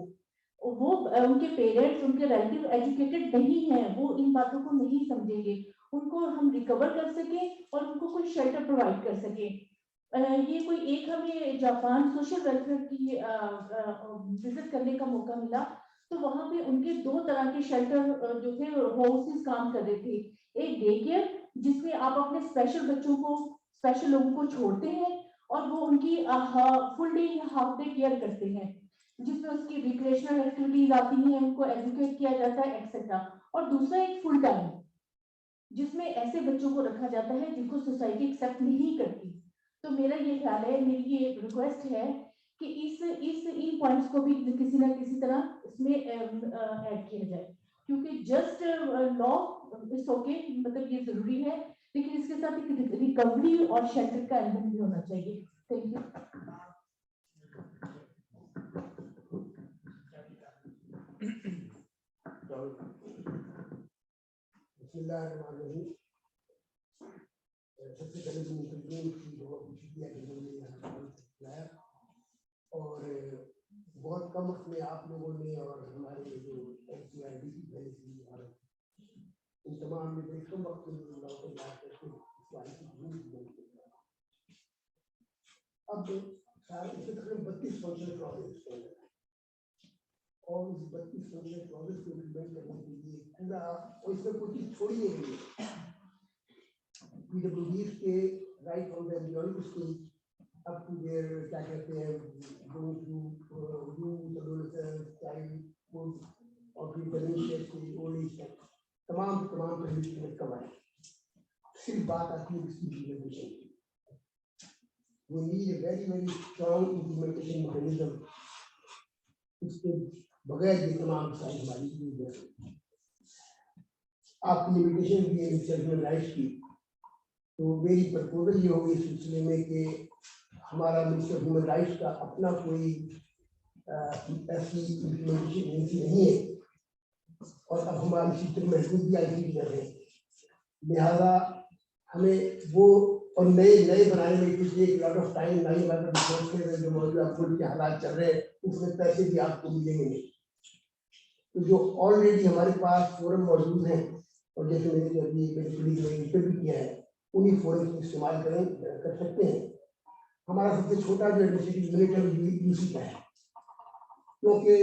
वो उनके पेरेंट्स उनके रिलेटिव एजुकेटेड नहीं है, वो इन बातों को नहीं समझेंगे, उनको हम रिकवर कर सके और उनको कोई शेल्टर प्रोवाइड कर सके। ये कोई एक हमें जापान सोशल वेलफेयर की विजिट करने का मौका मिला, तो वहां पे उनके 2 तरह के शेल्टर जो थे हाउसेस काम कर रहे थे। एक डे केयर जिसमें आप अपने स्पेशल बच्चों को, स्पेशल लोगों को छोड़ते हैं और वो उनकी फुल डे या हाफ डे केयर करते हैं, जिसमें उसकी रिक्रिएशनल एक्टिविटीज आती हैं, उनको एजुकेट किया जाता है एक्सेट्रा। और दूसरा एक फुल टाइम जिसमें ऐसे बच्चों को रखा जाता है जिनको सोसाइटी एक्सेप्ट नहीं करती। तो मेरा ये ख्याल है, मेरी ये रिक्वेस्ट है कि इन पॉइंट्स को भी किसी ना किसी तरह इसमें ऐड किया जाए, क्योंकि जस्ट लॉ इट्स ओके, मतलब ये जरूरी है, लेकिन इसके साथ एक रिकवरी और शेल्टर का एलिमेंट भी होना चाहिए। Thank you. सबसे पहले कम वक्त में आप लोगों ने और हमारे जो और इन तमाम ने बड़े कम वक्त में अब तकरीबन 32 फंक्शन क्लॉजेस और उस 32 फंक्शन क्लॉजेस को इम्प्लीमेंट करने के लिए पूरा और इसमें कोई चीज छोड़ी नहीं गई। PWDs के right from the embryonic stage up to their क्या कहते हैं going to youth, adolescence, childhood और फिर intermediate stage, old age तक तमाम पहलू में कवर है। सिर्फ बात आती है इसकी implementation की। We need a very strong implementation mechanism। इसके बगैर ये तमाम सारी हमारी चीजें आपकी लिमिटेशन भी है ह्यूमन राइट्स की। तो मेरी प्रपोजल ये होगी इस सिलसिले में कि हमारा मिनिस्टर ऑफ ह्यूमन राइट्स का अपना कोई ऐसी इम्प्लीमेंटेशन एजेंसी नहीं है और अब हमारी सीट महसूस भी आई कर रहे हैं, लिहाजा हमें वो और नए बनाने में कुछ एक लॉट ऑफ टाइम नहीं हमारे रिसोर्सेज जो मौजूदा आपको के हालात चल रहे हैं उसमें पैसे भी आपको मिलेंगे नहीं। तो जो ऑलरेडी हमारे पास फोरम मौजूद हैं और जैसे मैंने अभी मेरे कलीग ने इंटर भी किया है उन्हीं फोरम को इस्तेमाल कर सकते हैं। हमारा सबसे छोटा जो एडमिनिस्ट्रेटिव यूनिट है यूसी का है, क्योंकि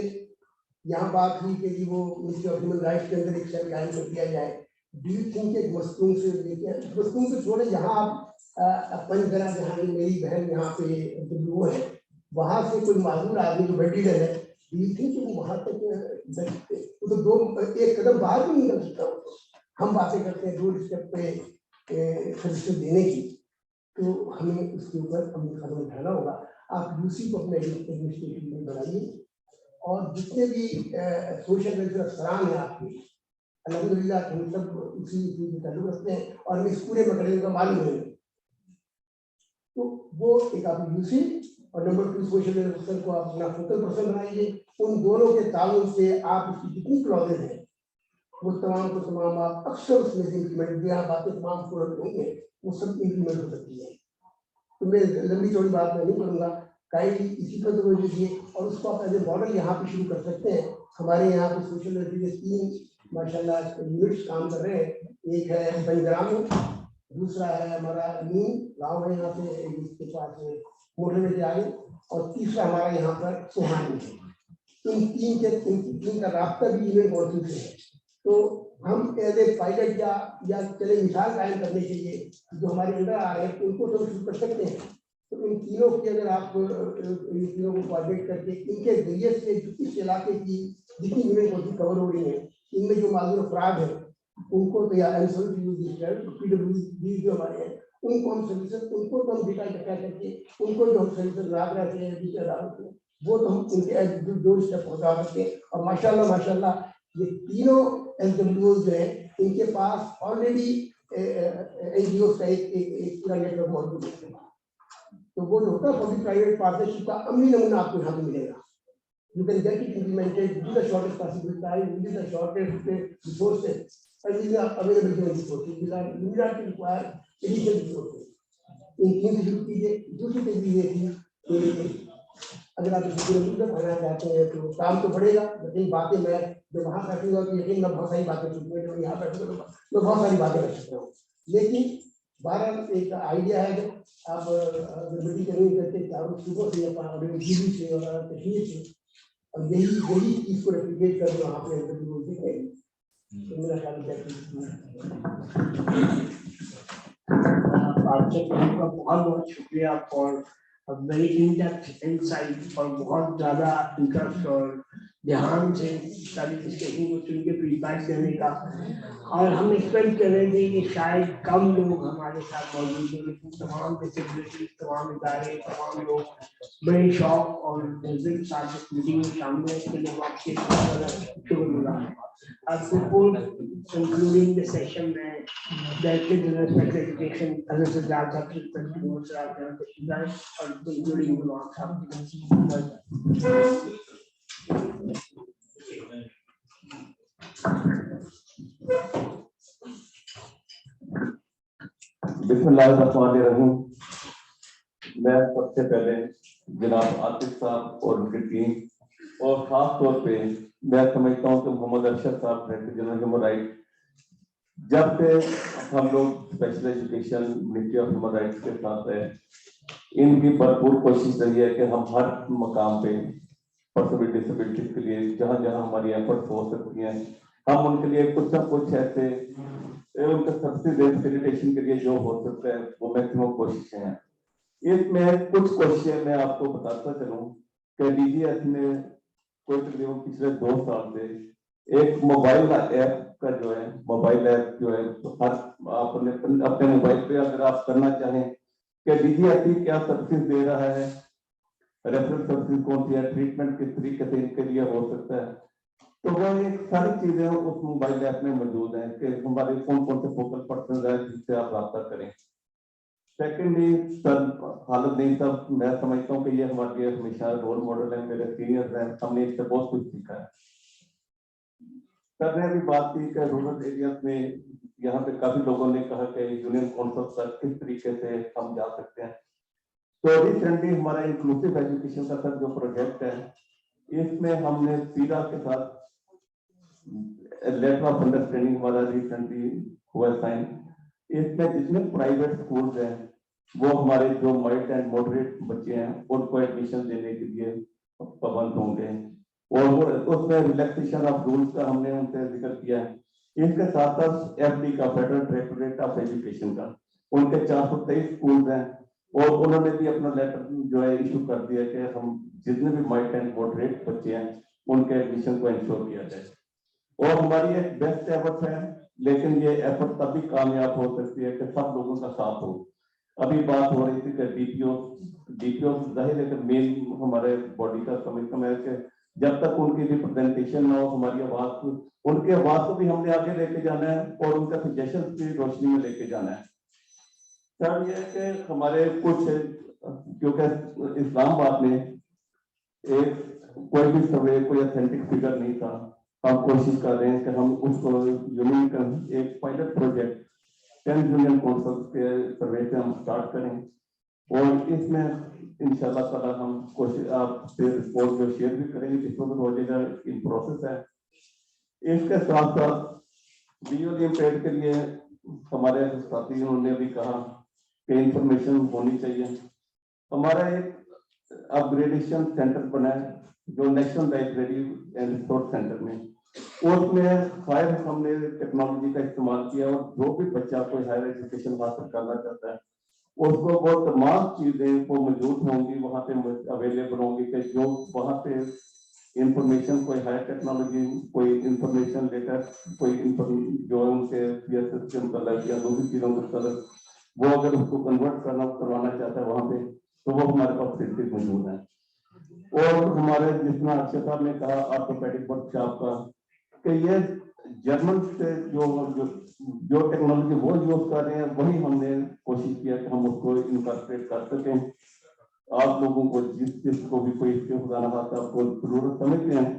यहाँ बात हुई कि जी वो मिनिस्ट्री ऑफ ह्यूमन राइट्स के अंदर एक सेल कायम कर दिया जाए। डू यू थिंक एक मस्तूम से लेके मस्तूम से छोड़े जहाँ आप पंचगरा जहाँ मेरी बहन यहाँ पे वो है वहाँ से कोई मालूम आदमी जो बेडीडन है, डू यू थिंक वो वहाँ तक तो दो एक कदम बाहर भी नहीं निकल सकता। हम बातें करते हैं 2 स्टेप पे सर्विस देने की, तो हमें उसके ऊपर अमल कदम उठाना होगा। आप यूसी को अपने एडमिनिस्ट्रेटिव में बनाइए और जितने भी सोशल वेलफेयर अफसरान हैं आपके अल्हम्दुलिल्लाह हम सब उसी से ताल्लुक रखते हैं और हमें इस पूरे मैकेनिज्म का मालूम है। तो वो एक आप यूसी और नंबर 2 सोशल वेलफेयर अफसर को आप अपना फोकल पर्सन बनाइए। उन दोनों के ताल्लुक से आप उसकी जितनी क्लॉजेज हैं वो तमाम को तमाम आप अक्सर उसमें से इम्प्लीमेंट यहाँ बातें तमाम पूर्ण नहीं है वो सब इम्प्लीमेंट हो सकती है। तो मैं लंबी चौड़ी बात मैं नहीं करूँगा, काइंडली इसी पर तो दीजिए और उसको आप एज ए मॉडल यहाँ पे शुरू कर सकते हैं। हमारे यहाँ पे सोशल वेलफेयर के 3 माशाल्लाह यूनिट्स काम कर रहे हैं। एक है पंचग्राम में, दूसरा है हमारा नीम गाँव है यहाँ पे इसके पास मोटरवे के आगे, और तीसरा हमारा यहाँ पर सुहानी है। इन तीन का रास्ता भी यूनिट मौजूद है। तो हम एज ए पायलट या चले मिसाल कायम करने के लिए जो हमारे अंदर आ रहे हैं उनको तो शुरू कर सकते हैं। तो इन तीनों की अगर आप इन तीनों को कोऑर्डिनेट करके इनके जरिए से इस इलाके की जितनी यूनिट मौजूद कवर हो रही है इनमें जो मालूम अफराद है उनको तो या PWD जो हमारे हैं उनको हम सर्विसेज उनको तो हम डेटा इकट्ठा करके उनको जो हम सर्विसेज ला रहे हैं वो तो हम उनके 2 स्टेप पहुँचा सकते हैं। और माशाल्लाह ये तीनों एसडब्ल्यूओ जो है इनके पास ऑलरेडी एनजीओ का एक पूरा नेटवर्क मौजूद है। तो वो जो होता है पब्लिक प्राइवेट पार्टनरशिप का अमली नमूना आपको यहाँ पे मिलेगा। You can get it implemented with the shortest possible time with the shortest resources and with the available resources with the need to require additional resources. इन 3 से शुरू कीजिए। दूसरी चीज ये थी कि अगर आप इसको बनाना चाहते हैं तो काम तो बढ़ेगा, लेकिन बातें मैं जब वहाँ बैठूंगा तो यकीन मैं बहुत सारी बातें सुनूंगा, जो यहाँ बैठूंगा तो मैं बहुत सारी बातें कर सकता हूँ। लेकिन 12 एक आइडिया है कि आप मीटिंग करेंगे करके चारों सूबों से जीबी से और कश्मीर से और यही चीज को रेप्लिकेट करके वहाँ पे देखेंगे। तो मेरा ख्याल है आपसे का बहुत शुक्रिया और वेरी इन डेप्थ इनसाइट और बहुत ज़्यादा इंटरेस्ट और ध्यान से सारी डिस्कशन को सुन के फीडबैक देने का। और हम एक्सपेक्ट कर रहे थे कि शायद कम लोग हमारे साथ मौजूद हैं, लेकिन तमाम डिसेबिलिटी तमाम इदारे तमाम लोग बड़े शौक और दिल साथ मीटिंग में शामिल हैं। इसके लिए हम आपके शुक्रगुजार हैं। Before concluding the session, Director General Special Education, Professor Jadha, including the launch of बिस्मिल्लाहिर्रहमानिर्रहीम। मैं सबसे पहले जनाब आतिफ साहब और उनकी टीम और खास तौर पे मैं समझता हूँ कि मोहम्मद अरशद साहब डायरेक्टर जनरल ह्यूमन राइट, जब से हम लोग special education ministry of human rights के साथ है, इनकी भरपूर कोशिश रही है कि हम हर मकाम पे पर्सन विद डिसेबिलिटी के लिए जहाँ जहाँ हमारी एफर्ट हो सकती हैं, हम उनके लिए कुछ न कुछ ऐसे उनका सब्सिडी फैसिलिटेशन के लिए जो हो सकता है वो मैक्सिमम कोशिशें हैं। इसमें कुछ कोशिशें मैं आपको बताता चलूँ कि DGS में कोई तकरीबन पिछले 2 साल से एक मोबाइल ऐप का जो है, मोबाइल ऐप जो है हर आपने अपने मोबाइल पे अगर आप करना चाहें कि DGS क्या सर्विस दे रहा है, रेफरल सर्विस कौन सी है, ट्रीटमेंट किस तरीके से इनके लिए हो सकता है, तो वो एक सारी चीजें उस मोबाइल ऐप में मौजूद हैं कि हमारे कौन कौन से फोकल पर्सन है जिससे आप रब्ता करें। सेकेंडली सर हालत नहीं साहब, मैं समझता हूँ कि ये हमारे लिए हमेशा रोल मॉडल है, मेरे सीनियर्स हैं, हमने इससे बहुत कुछ सीखा है। सर ने अभी बात की कि रूरल एरियाज में यहाँ पे काफी लोगों ने कहा कि यूनियन काउंसिल सर किस तरीके से हम जा सकते हैं। तो रिसेंटली हमारा इंक्लूसिव एजुकेशन का सर जो प्रोजेक्ट है, इसमें हमने पीरा के साथ लेटर ऑफ अंडरस्टैंडिंग हमारा रिसेंटली हुआ साइन। इसमें जितने प्राइवेट स्कूल्स हैं वो हमारे जो माइल्ड एंड मॉडरेट बच्चे हैं उनको एडमिशन देने के लिए पाबंद होंगे, और उसमें रिलैक्सेशन ऑफ रूल्स का हमने उनसे जिक्र किया है। इसके साथ साथ FD का, फेडरल डायरेक्टरेट ऑफ एजुकेशन का, उनके 423 स्कूल हैं और उन्होंने भी अपना लेटर जो है इशू कर दिया कि हम जितने भी माइल्ड एंड मॉडरेट बच्चे हैं उनके एडमिशन को इंश्योर किया जाए। और हमारी एक बेस्ट एफर्ट है, लेकिन ये एफर्ट तभी कामयाब हो सकती है कि सब लोगों का साथ हो। अभी बात हो रही थी कि DPO जाहिर है कि मेन हमारे बॉडी का कमिटमेंट है कि जब तक उनकी रिप्रेजेंटेशन ना हो, हमारी आवाज उनके आवाज को भी हमने आगे लेके जाना है और उनका सजेशन भी रोशनी में लेके जाना है। सर ये कि हमारे कुछ, क्योंकि इस्लामाबाद में एक कोई भी सर्वे, कोई ऑथेंटिक फिगर नहीं था, हम कोशिश कर रहे हैं कि हम उसको यूनिक एक पायलट प्रोजेक्ट 10 यूनियन काउंसिल के सर्वे से हम स्टार्ट करें और इसमें इंशाल्लाह ताला हम कोशिश आपसे रिपोर्ट जो शेयर भी करेंगे, जिसको भी हो जाएगा, इन प्रोसेस है। इसके साथ साथ विजुअली इम्पेयर्ड के लिए हमारे साथी उन्होंने भी कहा कि इंफॉर्मेशन होनी चाहिए। हमारा एक अपग्रेडेशन सेंटर बना है जो national library and resource centre में, उसमें हायर हमने टेक्नोलॉजी का इस्तेमाल किया और जो भी बच्चा कोई हायर एजुकेशन हासिल करना चाहता है उसको वो तमाम चीजें वो मौजूद होंगी, वहाँ पे अवेलेबल होंगी कि जो वहाँ पे इंफॉर्मेशन, कोई हायर टेक्नोलॉजी, कोई इंफॉर्मेशन लेकर कोई जो उनके PSS के मतलब या दूसरी चीजों के मतलब वो अगर उसको कन्वर्ट करवाना चाहता है वहाँ पे, तो वो हमारे पास फैसिलिटी मौजूद है। और हमारे जितना अक्षय साहब ने कहा ऑर्थोपेडिक वर्कशॉप का, कि ये जर्मन से जो टेक्नोलॉजी वो यूज कर रहे हैं वही हमने कोशिश किया कि हम उसको इनकॉर्पोरेट कर सकें। आप लोगों को जिसको भी कोई स्किल बनाना चाहता है, आपको जरूरत समझते हैं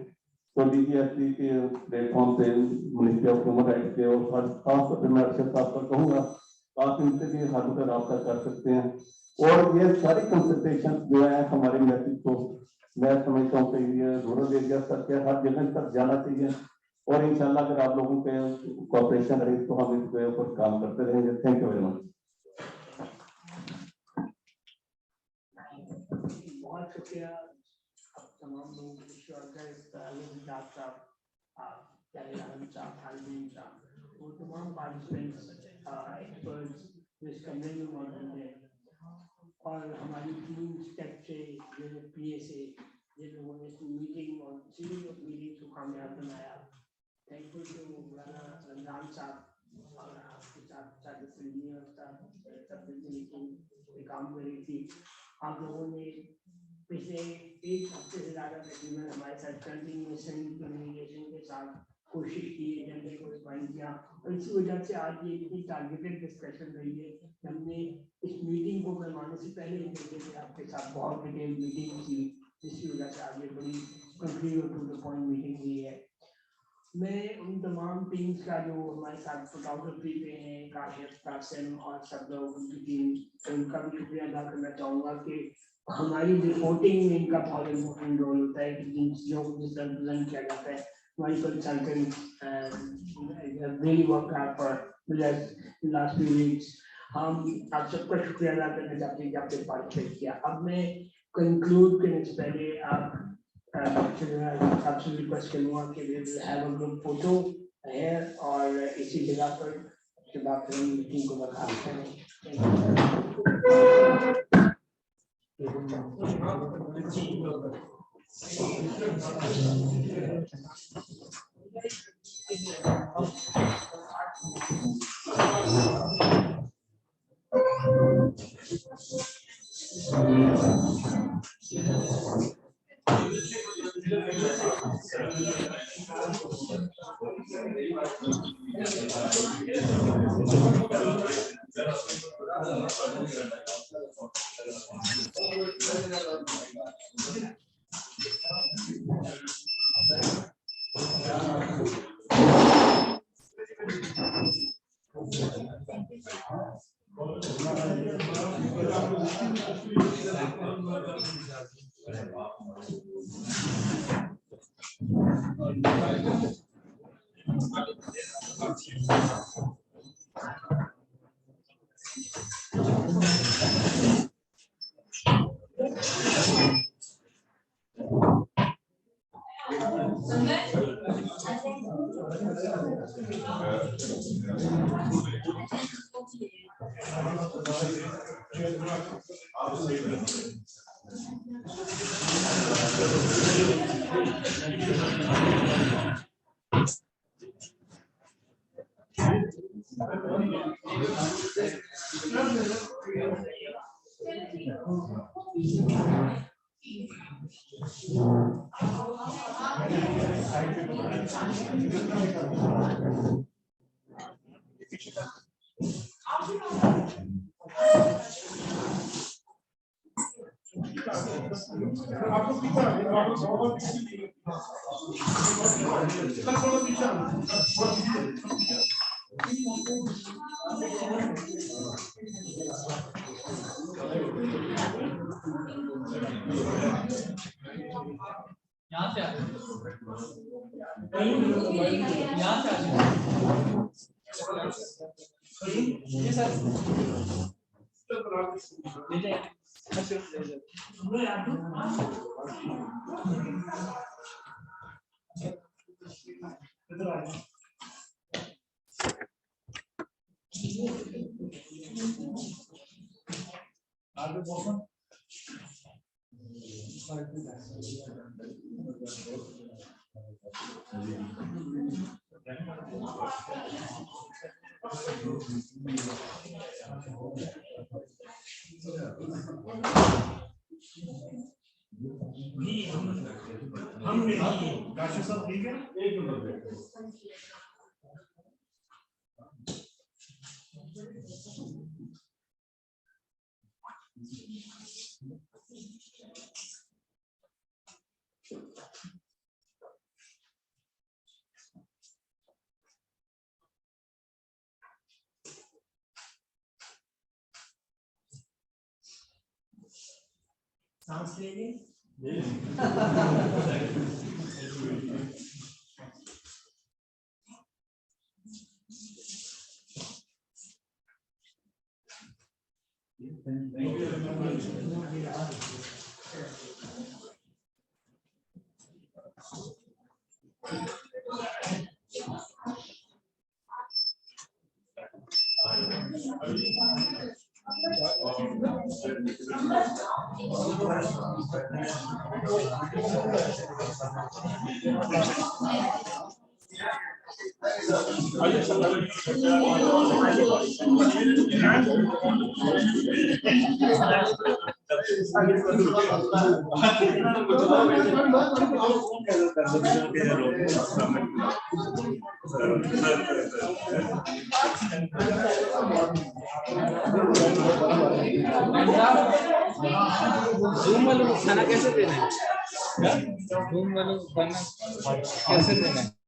तो DGST के प्लेटफॉर्म पे मिनिस्ट्री ऑफ ह्यूमन राइट्स के और खास तौर पर मैं अक्षय साहब का कहूँगा, आप इनसे भी हर तरह रब्ता कर सकते हैं। और ये सारी कंसल्टेशन जो है हमारे मैसेज को मैं समझता हूँ कि ये रूरल एरिया तक के हर जगह तक जाना चाहिए और इंशाल्लाह अगर आप लोगों के कोऑपरेशन रहे तो हम इसके ऊपर काम करते रहेंगे। Thank you very much. बहुत शुक्रिया तमाम लोगों को, तमाम पार्टिसिपेंट्स, एक्सपर्ट्स इस कमरे में मौजूद हैं और हमारी टीम स्टेप से PA से जिन लोगों ने मीटिंग और सीरीज ऑफ मीटिंग को कामयाब बनाया। थैंक यू टू मौलाना रमजान साहब और आपके साथ सीनियर सब मीटिंग काम कर रही थी। आप लोगों ने पिछले एक हफ्ते से ज़्यादा तकरीबन हमारे साथ कंटिन्यूएशन कम्युनिकेशन के साथ कोशिश की, एजेंडे को रिफाइन किया और इसी वजह से आज ये इतनी टारगेटेड डिस्कशन रही है कि हमने इस मीटिंग को करवाने से पहले ही आपके साथ बहुत डिटेल मीटिंग की, जिसकी वजह से आज ये बड़ी concrete to the point meeting हुई है। मैं उन तमाम टीम्स का जो हमारे साथ फोटोग्राफी पे हैं, काशिफ, कासिम और सब लोग उनकी टीम, उनका भी शुक्रिया अदा करना चाहूँगा कि हमारी रिपोर्टिंग में इनका बहुत इम्पोर्टेंट रोल होता है कि जिस रिप्रेजेंट किया जाता है हमारी consultant really work hard for last few weeks. हम आप सबका शुक्रिया अदा करना चाहते हैं कि आपने पार्टिसिपेट किया। अब मैं कंक्लूड करने से पहले आपसे रिक्वेस्ट करूँगा कि we will have a group photo है और इसी जगह पर उसके बाद फिर मीटिंग को बर्खास्त करें। सांस ले लीजिए। जूम वालों को खाना कैसे देना है? जूम वालों को खाना कैसे देना है?